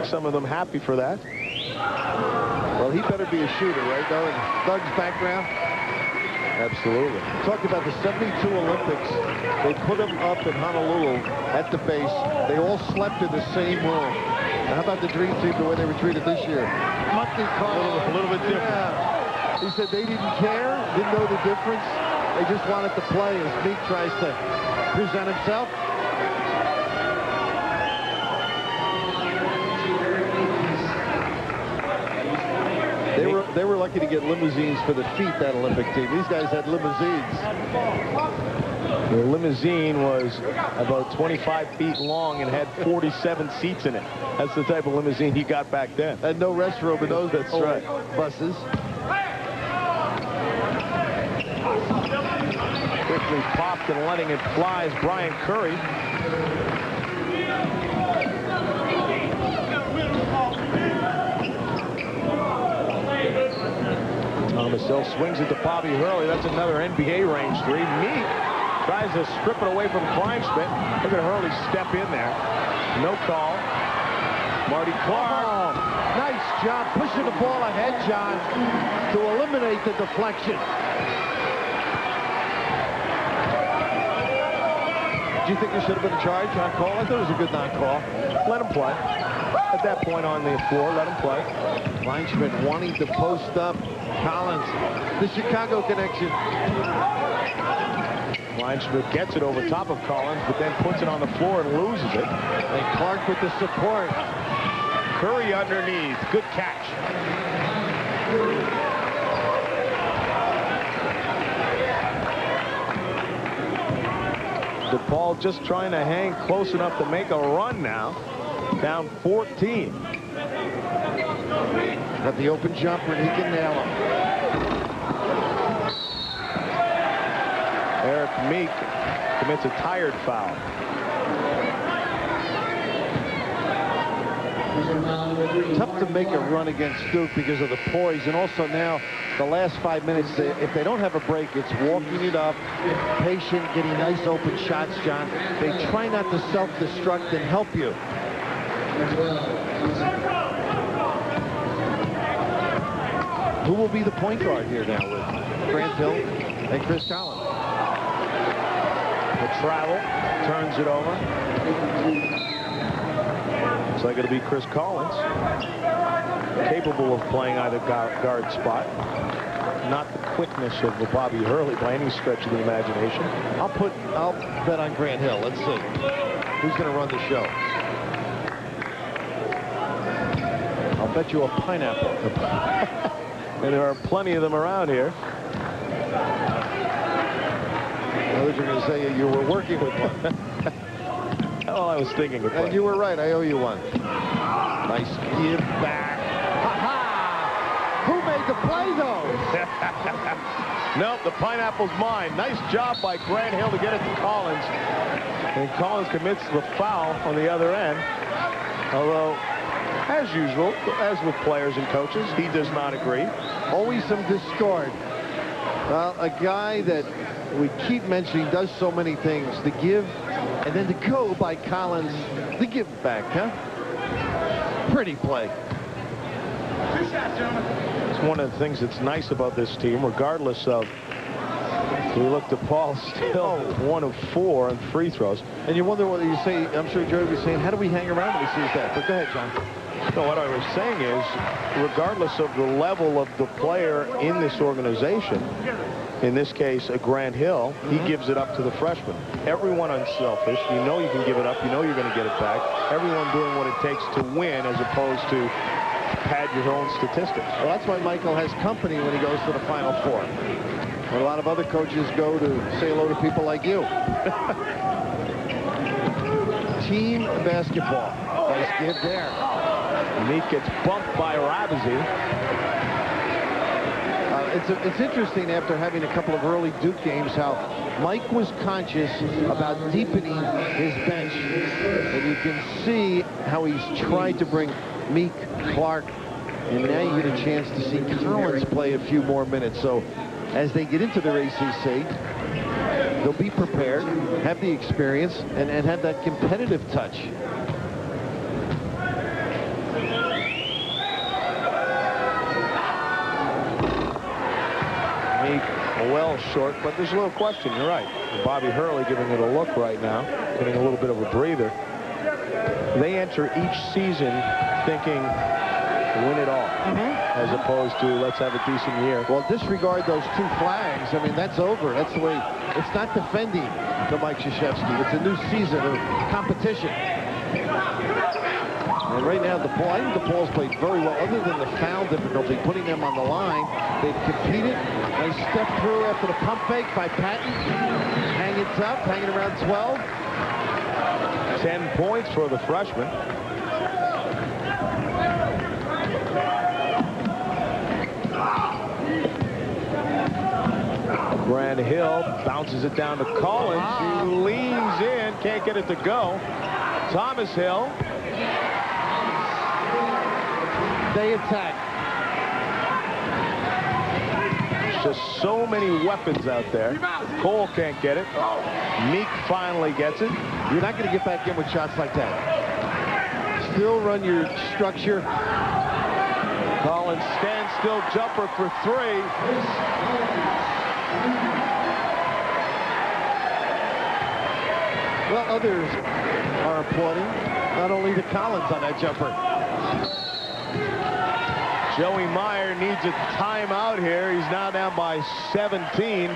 B: Some of them happy for that.
F: Well, he better be a shooter, right, though, in Doug's background?
B: Absolutely.
F: Talked about the 72 Olympics. They put him up in Honolulu at the base. They all slept in the same room. Now, how about the Dream Team, the way they were treated this year? Monty Carlo.
B: A little bit different.
F: Yeah. He said they didn't care, didn't know the difference. They just wanted to play as Meek tries to present himself. They were lucky to get limousines for the feet, that Olympic team. These guys had limousines.
B: The limousine was about 25 feet long and had 47 seats in it. That's the type of limousine he got back then.
F: And no restroom in those buses.
B: Quickly popped and letting it fly is Brian Curry. Thomas Hill swings it to Bobby Hurley. That's another NBA range three. Meek tries to strip it away from Kleinschmidt. Look at Hurley step in there. No call. Marty Clark.
F: Oh, nice job pushing the ball ahead, John, to eliminate the deflection. Do you think there should have been a charge on call? I thought it was a good non-call.
B: Let him play. At that point on the floor, let him play.
F: Kleinschmidt wanting to post up Collins. The Chicago connection.
B: Kleinschmidt gets it over top of Collins, but then puts it on the floor and loses it.
F: And Clark with the support.
B: Curry underneath. Good catch. DePaul just trying to hang close enough to make a run now. Down 14.
F: Got the open jumper, and he can nail him.
B: Eric Meek commits a tired foul.
F: Tough to make a run against Duke because of the poise, and also now the last 5 minutes, if they don't have a break, it's walking it up, patient, getting nice open shots, John. They try not to self-destruct and help you. Who will be the point guard here now with Grant Hill and Chris Collins?
B: The travel turns it over. Looks like it'll be Chris Collins, capable of playing either guard spot. Not the quickness of Bobby Hurley by any stretch of the imagination.
F: I'll bet on Grant Hill. Let's see who's going to run the show. I'll bet you a pineapple.
B: And there are plenty of them around here.
F: Others are going to say you were working with one.
B: Oh, I was thinking of one.
F: And you were right. I owe you one. Nice give back. Ha-ha! Who made the play, though?
B: Nope, the pineapple's mine. Nice job by Grant Hill to get it to Collins. And Collins commits the foul on the other end. Although, as usual, as with players and coaches, he does not agree.
F: Always some discord. Well, a guy that we keep mentioning does so many things. The give and then to go by Collins. The give back, huh? Pretty play.
B: Two shots, gentlemen. one of the things that's nice about this team, regardless of, we look, DePaul still 1 of 4 on free throws.
F: And you wonder what you say. I'm sure Jerry was saying, how do we hang around when he sees that? But go ahead, John.
B: No, what I was saying is, regardless of the level of the player in this organization, in this case, a Grant Hill, he gives it up to the freshman. Everyone unselfish. You know you can give it up. You know you're going to get it back. Everyone doing what it takes to win as opposed to pad your own statistics.
F: Well, that's why Michael has company when he goes to the Final Four. Where a lot of other coaches go to say hello to people like you. Team basketball. Nice give there.
B: Meek gets bumped by Rabazi.
F: It's interesting after having a couple of early Duke games how Mike was conscious about deepening his bench. And you can see how he's tried to bring Meek, Clark, and now you get a chance to see Collins play a few more minutes. So as they get into their ACC, they'll be prepared, have the experience, and have that competitive touch.
B: Well short, but there's a little question. You're right. Bobby Hurley giving it a look right now, getting a little bit of a breather. They enter each season thinking win it all, as opposed to let's have a decent year.
F: Well, disregard those 2 flags. I mean, that's over. That's the way. It's not defending to Mike Krzyzewski. It's a new season of competition. And right now, DePaul, I think DePaul's played very well, other than the foul difficulty, putting them on the line. They've competed. They stepped through after the pump fake by Patton. Hanging tough, hanging around 12.
B: 10 points for the freshman. Grant Hill bounces it down to Collins. He leans in, can't get it to go. Thomas Hill.
F: They attack.
B: Just so many weapons out there. Cole can't get it. Meek finally gets it.
F: You're not going to get back in with shots like that. Still run your structure.
B: Collins standstill jumper for 3.
F: Well, others are applauding, not only to Collins on that jumper.
B: Joey Meyer needs a timeout here. He's now down by 17.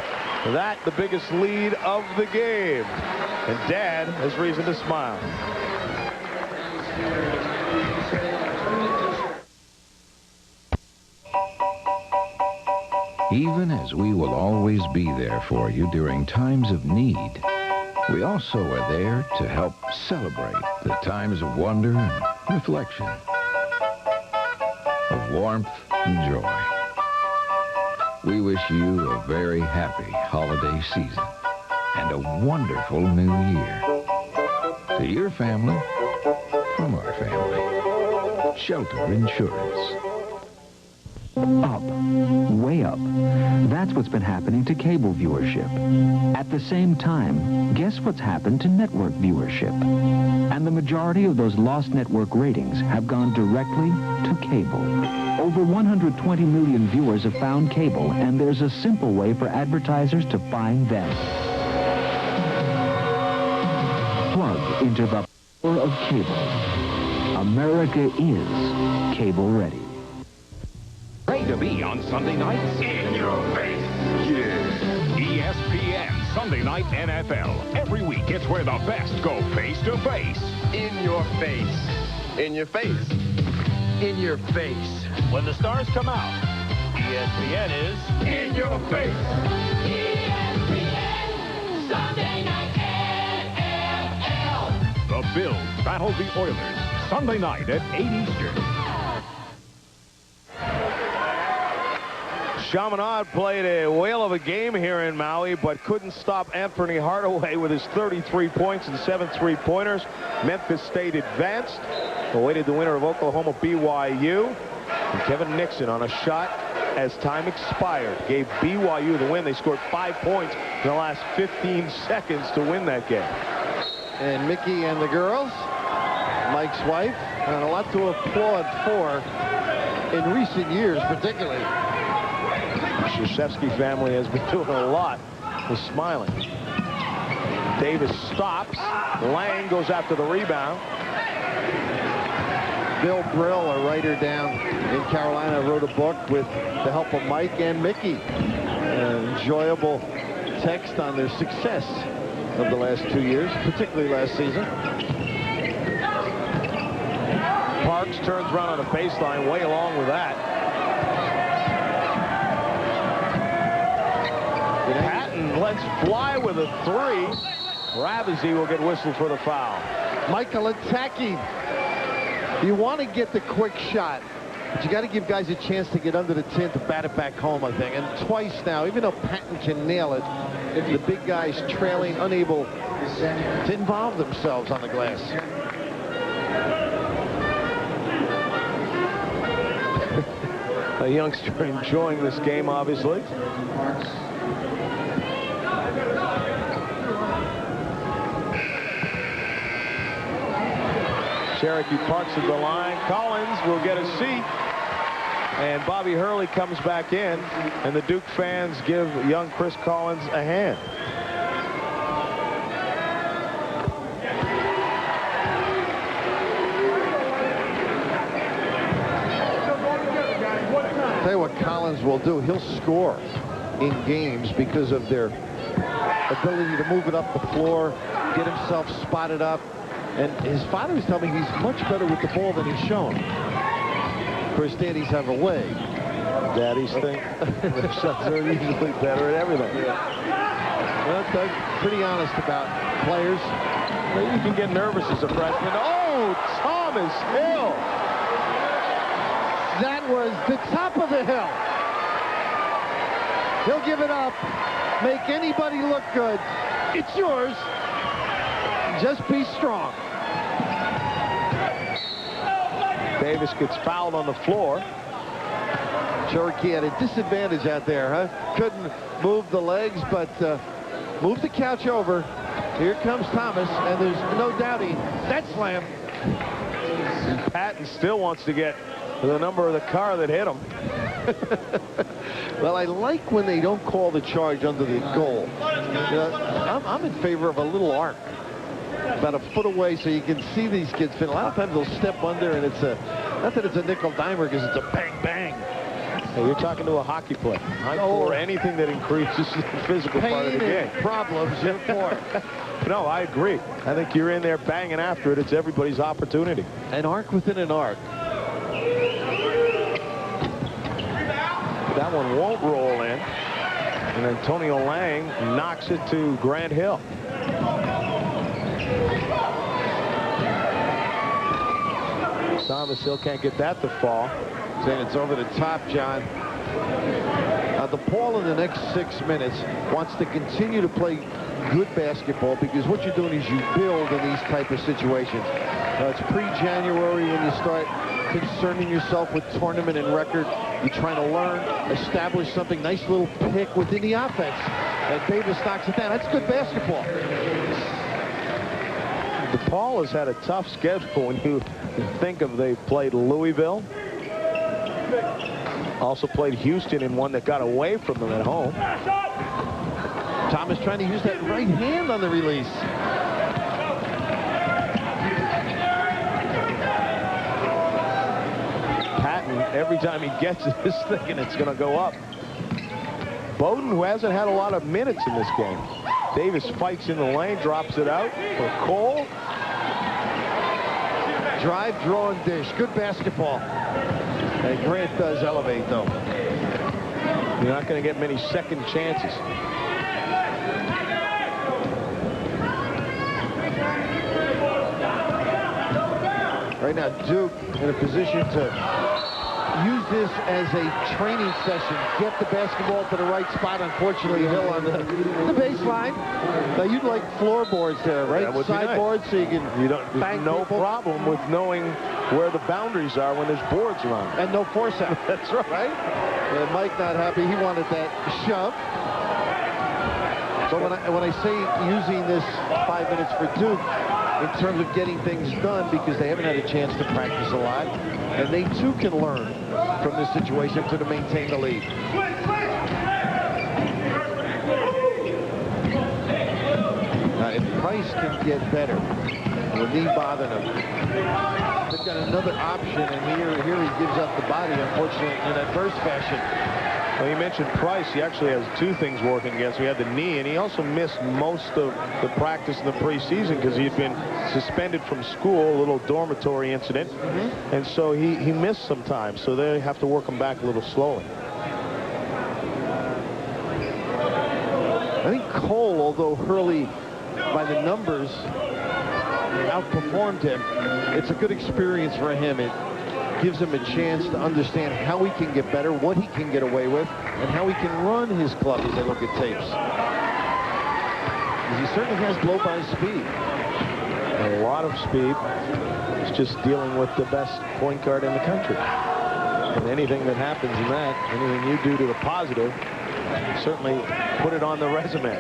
B: That the biggest lead of the game. And Dad has reason to smile.
M: Even as we will always be there for you during times of need, we also are there to help celebrate the times of wonder and reflection, of warmth and joy. We wish you a very happy holiday season and a wonderful new year. To your family, from our family, Shelter Insurance.
N: Up, way up. That's what's been happening to cable viewership. At the same time, guess what's happened to network viewership? And the majority of those lost network ratings have gone directly to cable. Over 120 million viewers have found cable, and there's a simple way for advertisers to find them. Plug into the power of cable. America is cable ready.
S: Great to be on Sunday nights. In your face. Yeah. ESPN Sunday Night NFL. Every week, it's where the best go face to face.
J: In your face. In your face. In your face.
S: When the stars come out, ESPN is
J: In your face.
P: ESPN Sunday Night NFL.
S: The Bills battle the Oilers. Sunday night at 8 Eastern.
B: Chaminade played a whale of a game here in Maui, but couldn't stop Anthony Hardaway with his 33 points and 7 3-pointers. Memphis State advanced, awaited the winner of Oklahoma BYU. And Kevin Nixon on a shot as time expired gave BYU the win. They scored 5 points in the last 15 seconds to win that game.
F: And Mickey and the girls, Mike's wife, and a lot to applaud for in recent years, particularly.
B: The Krzyzewski family has been doing a lot with Smiling. Davis stops. Lang goes after the rebound.
F: Bill Brill, a writer down in Carolina, wrote a book with the help of Mike and Mickey. Enjoyable text on their success of the last 2 years, particularly last season.
B: Parks turns around on the baseline, way along with that. Patton lets fly with a 3. Ravizzi will get whistled for the foul.
F: Michael attacking. You want to get the quick shot, but you got to give guys a chance to get under the tin to bat it back home, I think. And twice now, even though Patton can nail it, the big guys trailing, unable to involve themselves on the glass.
B: A youngster enjoying this game, obviously. Cherokee Parks at the line. Collins will get a seat. And Bobby Hurley comes back in. And the Duke fans give young Chris Collins a hand.
F: Tell you what Collins will do. He'll score in games because of their ability to move it up the floor, get himself spotted up. And his father was telling me he's much better with the ball than he's shown. Of course, daddies have a way.
B: Daddies think their sons are usually better at everything.
F: Well, Doug's pretty honest about players.
B: Well, you can get nervous as a freshman. Oh, Thomas Hill!
F: That was the top of the hill. He'll give it up. Make anybody look good. It's yours. Just be strong.
B: Davis gets fouled on the floor.
F: Cherokee at a disadvantage out there, huh? Couldn't move the legs, but moved the couch over. Here comes Thomas, and there's no doubting that slam.
B: And Patton still wants to get the number of the car that hit him.
F: Well, I like when they don't call the charge under the goal. You know, I'm in favor of a little arc, about a foot away, so you can see these kids fit. A lot of times they'll step under, and it's a, not that it's a nickel dimer, because it's a bang bang.
B: Hey, you're talking to a hockey player. I'm for anything that increases the physical part of the game.
F: Problems, you're for.
B: No, I agree. I think you're in there banging after it. It's everybody's opportunity.
F: An arc within an arc.
B: That one won't roll in. And Antonio Lang knocks it to Grant Hill. Thomas Hill can't get that to fall.
F: Saying it's over the top, John. DePaul in the next 6 minutes wants to continue to play good basketball, because what you're doing is you build in these type of situations. It's pre-January when you start concerning yourself with tournament and record. You're trying to learn, establish something, nice little pick within the offense. And Davis knocks it down. That's good basketball.
B: DePaul has had a tough schedule when you think of they played Louisville. Also played Houston in one that got away from them at home.
F: Thomas trying to use that right hand on the release.
B: Patton, every time he gets it, is thinking it's going to go up. Bowden, who hasn't had a lot of minutes in this game. Davis fights in the lane, drops it out for Cole.
F: Drive, draw, and dish. Good basketball. And Grant does elevate, though.
B: You're not going to get many second chances.
F: Right now, Duke in a position to use this as a training session. Get the basketball to the right spot. Unfortunately, Hill on the baseline. Now, you'd like floorboards there, right? Sideboards, nice. So you can
B: there's no problem with knowing where the boundaries are when there's boards around.
F: And no force out.
B: That's right.
F: And Mike not happy. He wanted that shove. So when I say using this 5 minutes for Duke, in terms of getting things done because they haven't had a chance to practice a lot. And they, too, can learn from this situation to maintain the lead. Now, if Price can get better, the knee bothering him, they've got another option, and here he gives up the body, unfortunately, in adverse fashion.
B: Well, you mentioned Price. He actually has two things working against him. He had the knee, and he also missed most of the practice in the preseason because he had been suspended from school, a little dormitory incident. And so he missed some time. So they have to work him back a little slowly.
F: I think Cole, although Hurley, by the numbers, outperformed him, it's a good experience for him. It gives him a chance to understand how he can get better, what he can get away with, and how he can run his club as they look at tapes. He certainly has blow-by speed.
B: A lot of speed. He's just dealing with the best point guard in the country. And anything that happens in that, anything you do to the positive, certainly put it on the resume.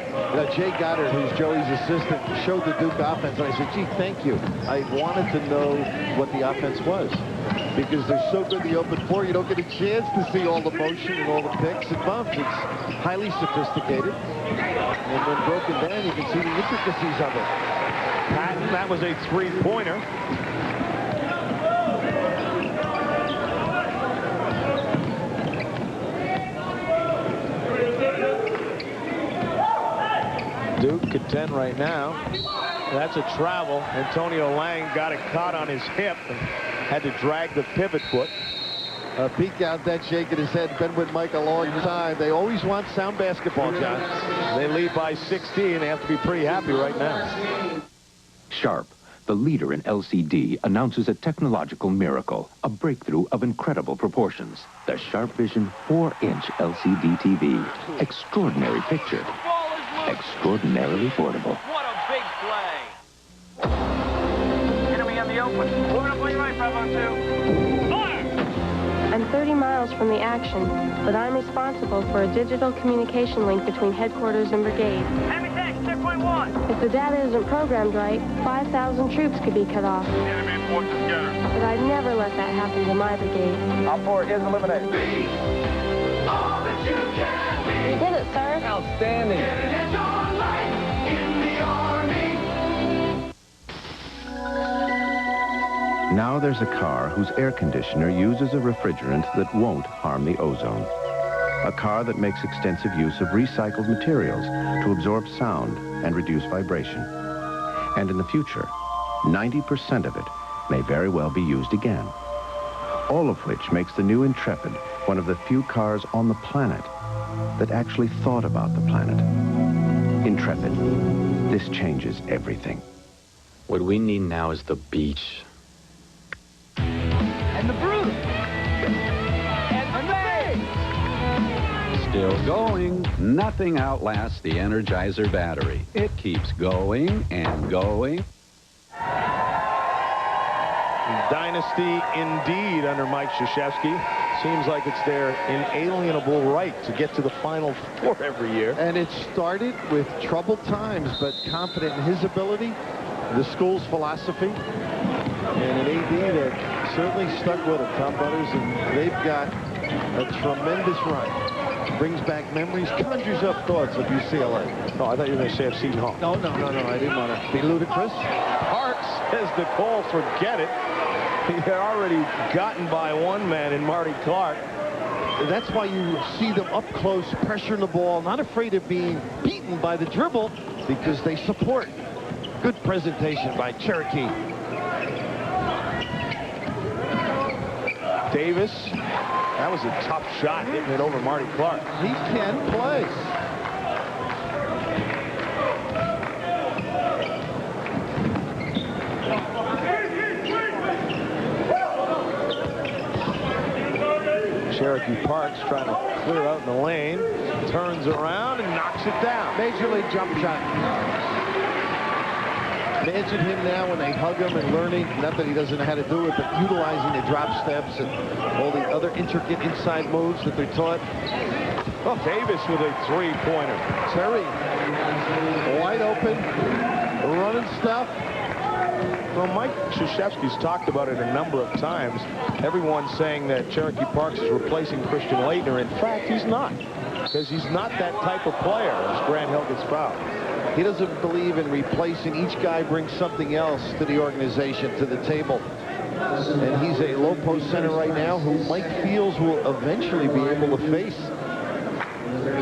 F: Jay Goddard, who's Joey's assistant, showed the Duke offense, and I said, gee, thank you. I wanted to know what the offense was. Because they're so good in the open floor, you don't get a chance to see all the motion and all the picks and bumps. It's highly sophisticated. And when broken down, you can see the intricacies of it.
B: Patton, that was a three-pointer. Duke at 10 right now. That's a travel. Antonio Lang got it caught on his hip and had to drag the pivot foot.
F: A peek out that shaking his head. Been with Mike a long time. They always want sound basketball, John.
B: They lead by 16. They have to be pretty happy right now.
E: Sharp, the leader in LCD, announces a technological miracle, a breakthrough of incredible proportions. The Sharp Vision 4-inch LCD TV. Extraordinary picture. Extraordinarily portable.
L: What a big play. Enemy on the open. Moving up on your right, 502. Fire!
O: I'm 30 miles from the action, but I'm responsible for a digital communication link between headquarters and brigade.
L: Enemy tank, 6.1.
O: If the data isn't programmed right, 5,000 troops could be cut off.
L: Enemy forces scattered.
O: But I'd never let that happen to my brigade.
L: Op 4 is eliminated.
O: All that you can be. You did it, sir.
L: Outstanding.
H: Now there's a car whose air conditioner uses a refrigerant that won't harm the ozone. A car that makes extensive use of recycled materials to absorb sound and reduce vibration. And in the future, 90% of it may very well be used again. All of which makes the new Intrepid one of the few cars on the planet that actually thought about the planet. Intrepid. This changes everything.
R: What we need now is the beach.
L: And the Bruce. And the Bay.
T: Still going. Nothing outlasts the Energizer battery. It keeps going and going.
B: Dynasty indeed under Mike Krzyzewski. Seems like it's their inalienable right to get to the Final Four every year.
F: And it started with troubled times, but confident in his ability, the school's philosophy, and an AD that certainly stuck with it, Tom Butters, and they've got a tremendous run. Brings back memories, conjures up thoughts of UCLA.
B: Oh, I thought you were going to say of Seton Hall.
F: No, I didn't want to be ludicrous.
B: Parks says the call, forget it. He had already gotten by one man in Marty Clark.
F: That's why you see them up close, pressuring the ball, not afraid of being beaten by the dribble, because they support. Good presentation by Cherokee.
B: Davis, that was a tough shot, hitting it over Marty Clark.
F: He can play.
B: Cherokee Parks trying to clear out in the lane, turns around and knocks it down.
F: Major league jump shot. Imagine him now when they hug him and learning, not that he doesn't know how to do it, but utilizing the drop steps and all the other intricate inside moves that they're taught.
B: Oh, Davis with a three-pointer.
F: Terry, wide open, running stuff.
B: Well, Mike Krzyzewski's talked about it a number of times. Everyone's saying that Cherokee Parks is replacing Christian Leitner. In fact, he's not, because he's not that type of player as Grant Hill gets fouled.
F: He doesn't believe in replacing. Each guy brings something else to the organization, to the table. And he's a low post center right now who Mike feels will eventually be able to face.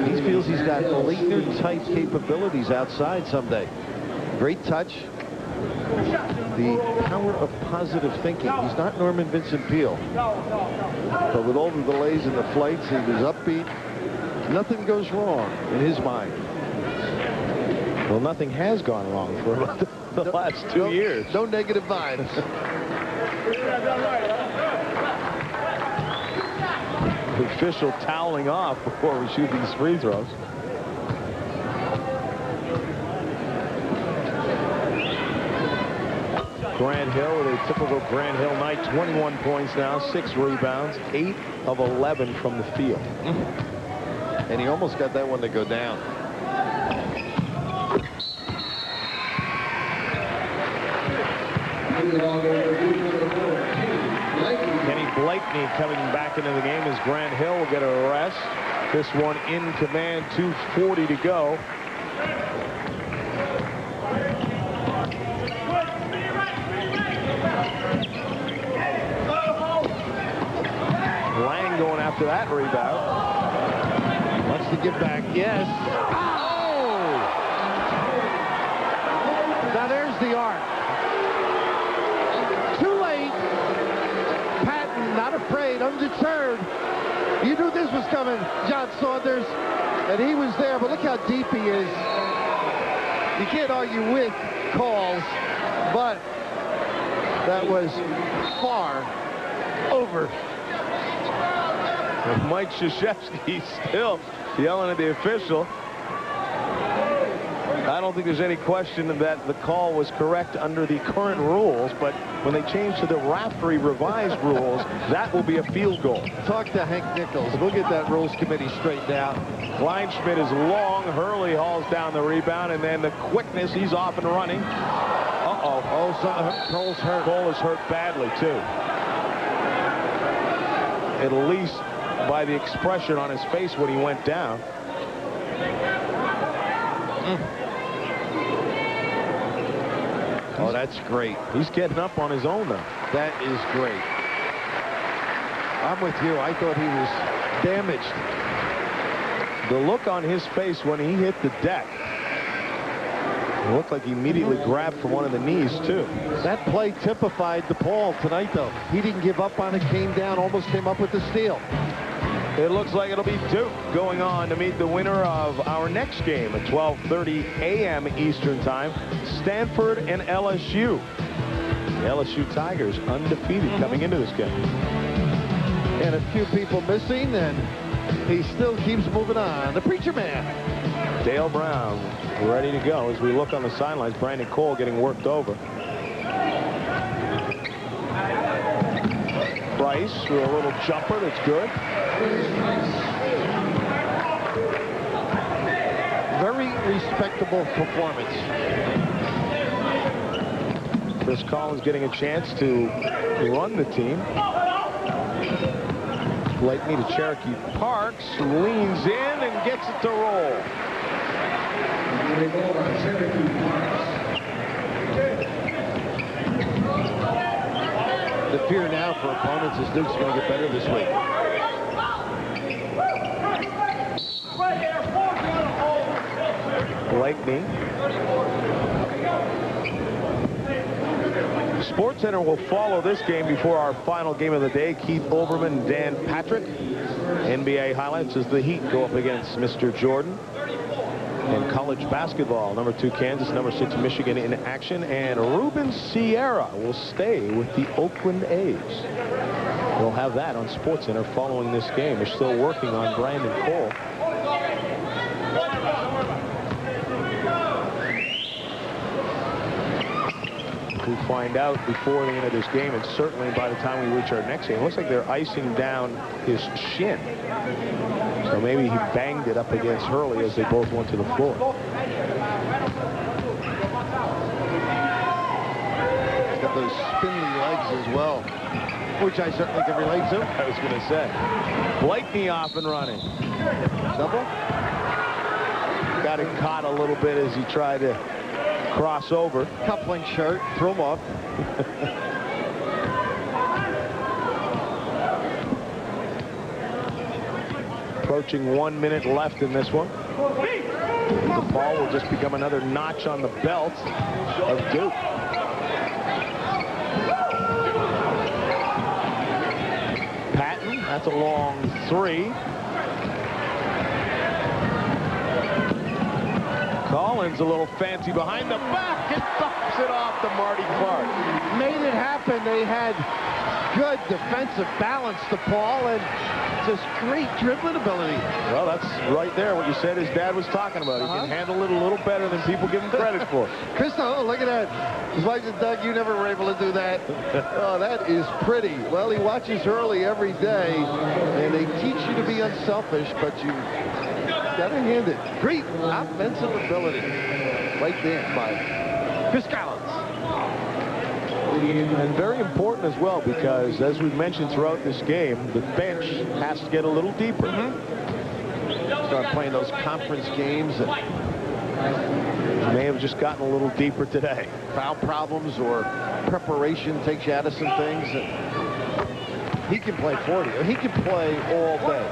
F: He feels he's got Leitner-type capabilities outside someday. Great touch. The power of positive thinking. He's not Norman Vincent Peale. But with all the delays in the flights, he was upbeat. Nothing goes wrong in his mind.
B: Well, nothing has gone wrong for about the last 2 years.
F: No negative vibes.
B: The official toweling off before we shoot these free throws. Grant Hill with a typical Grant Hill night. 21 points now, 6 rebounds, 8 of 11 from the field.
F: And he almost got that one to go down.
B: Kenny Blakeney coming back into the game as Grant Hill will get a rest. This one in command, 2:40 to go. Lang going after that rebound.
F: Wants to get back. Yes. Oh! Now there's the arc. Too late. Patton not afraid, undeterred. You knew this was coming, John Saunders, and he was there, but look how deep he is. You can't argue with calls, but that was far over.
B: Mike Krzyzewski still yelling at the official. I don't think there's any question that the call was correct under the current rules, but when they change to the referee revised rules, that will be a field goal.
F: Talk to Hank Nichols. We'll get that rules committee straightened out.
B: Kleinschmidt is long. Hurley hauls down the rebound, and then the quickness, he's off and running. Uh-oh.
F: Oh, Cole's hurt.
B: Cole is hurt badly, too. At least by the expression on his face when he went down.
F: Oh, that's great.
B: He's getting up on his own now.
F: That is great. I'm with you. I thought he was damaged.
B: The look on his face when he hit the deck. It looked like he immediately grabbed for one of the knees, too.
F: That play typified DePaul tonight, though. He didn't give up on it, came down, almost came up with the steal.
B: It looks like it'll be Duke going on to meet the winner of our next game at 12:30 a.m. Eastern Time. Stanford and LSU. The LSU Tigers undefeated coming into this game.
F: And a few people missing, and he still keeps moving on. The Preacher Man.
B: Dale Brown ready to go as we look on the sidelines. Brandon Cole getting worked over. Price through a little jumper that's good.
F: Very respectable performance.
B: Chris Collins getting a chance to run the team. Blakeney to Cherokee Parks, leans in and gets it to roll.
F: The fear now for opponents is Duke's going to get better this week.
B: Blakeney. SportsCenter will follow this game before our final game of the day. Keith Olbermann and Dan Patrick. NBA highlights as the Heat go up against Mr. Jordan. And college basketball, number 2 Kansas, number 6 Michigan in action. And Ruben Sierra will stay with the Oakland A's. We'll have that on SportsCenter following this game. We're still working on Brandon Cole. We'll find out before the end of this game, and certainly by the time we reach our next game. It looks like they're icing down his shin. So maybe he banged it up against Hurley as they both went to the floor.
F: as well, which I certainly can relate to.
B: I was going to say. Blakeney off and running.
F: Double.
B: Got him caught a little bit as he tried to cross over.
F: Coupling shirt, threw him off.
B: Approaching 1 minute left in this one. DePaul will just become another notch on the belt of Duke. Patton, that's a long three. Collins a little fancy behind the back and bumps it off to Marty Clark.
F: Made it happen. They had good defensive balance, DePaul, and just great dribbling ability.
B: Well, that's right there what you said his dad was talking about. He can handle it a little better than people give him credit for.
F: Crystal, oh, look at that. His wife said, Doug, you never were able to do that. Oh, that is pretty. Well, he watches Hurley every day, and they teach you to be unselfish, but you got to hand it. Great offensive ability. Right there by Chris Collins.
B: And very important as well, because as we've mentioned throughout this game, the bench has to get a little deeper.
F: Start playing those conference games that
B: may have just gotten a little deeper today.
F: Foul problems or preparation takes you out of some things. He can play 40. He can play all day.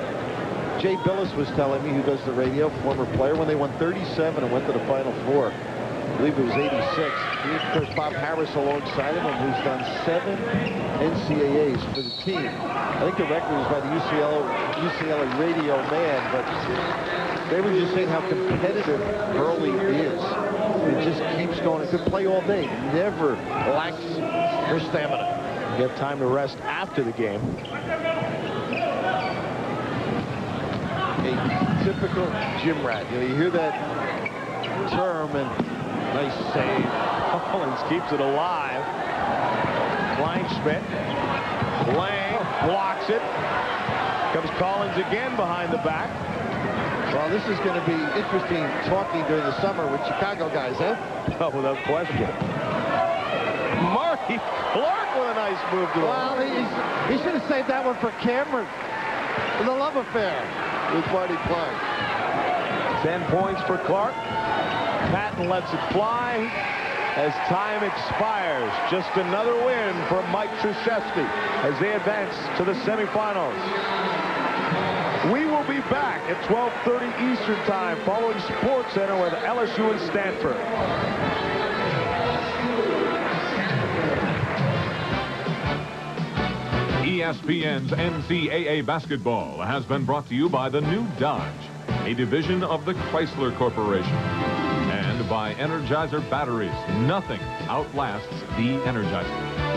F: Jay Billis was telling me, who does the radio, former player, when they won 37 and went to the Final Four. I believe it was 86. He, of course, Bob Harris alongside him, who's done 7 NCAAs for the team. I think the record was by the UCLA radio man, but they were just saying how competitive Hurley is. It just keeps going. It could play all day. Never lacks her stamina.
B: Get time to rest after the game.
F: A typical gym rat. You know, you hear that term, and nice save.
B: Collins keeps it alive. Kleinschmidt. Lang blocks it. Comes Collins again behind the back.
F: Well, this is going to be interesting talking during the summer with Chicago guys, huh?
B: Oh, without question. Marty Clark with a nice move to him.
F: Well, he should have saved that one for Cameron. The love affair with Marty Clark.
B: 10 points for Clark. Patton lets it fly as time expires. Just another win for Mike Krzyzewski as they advance to the semifinals. We will be back at 12:30 Eastern Time following Sports Center with LSU and Stanford.
G: ESPN's NCAA basketball has been brought to you by the new Dodge, a division of the Chrysler Corporation, and by Energizer batteries. Nothing outlasts the Energizer.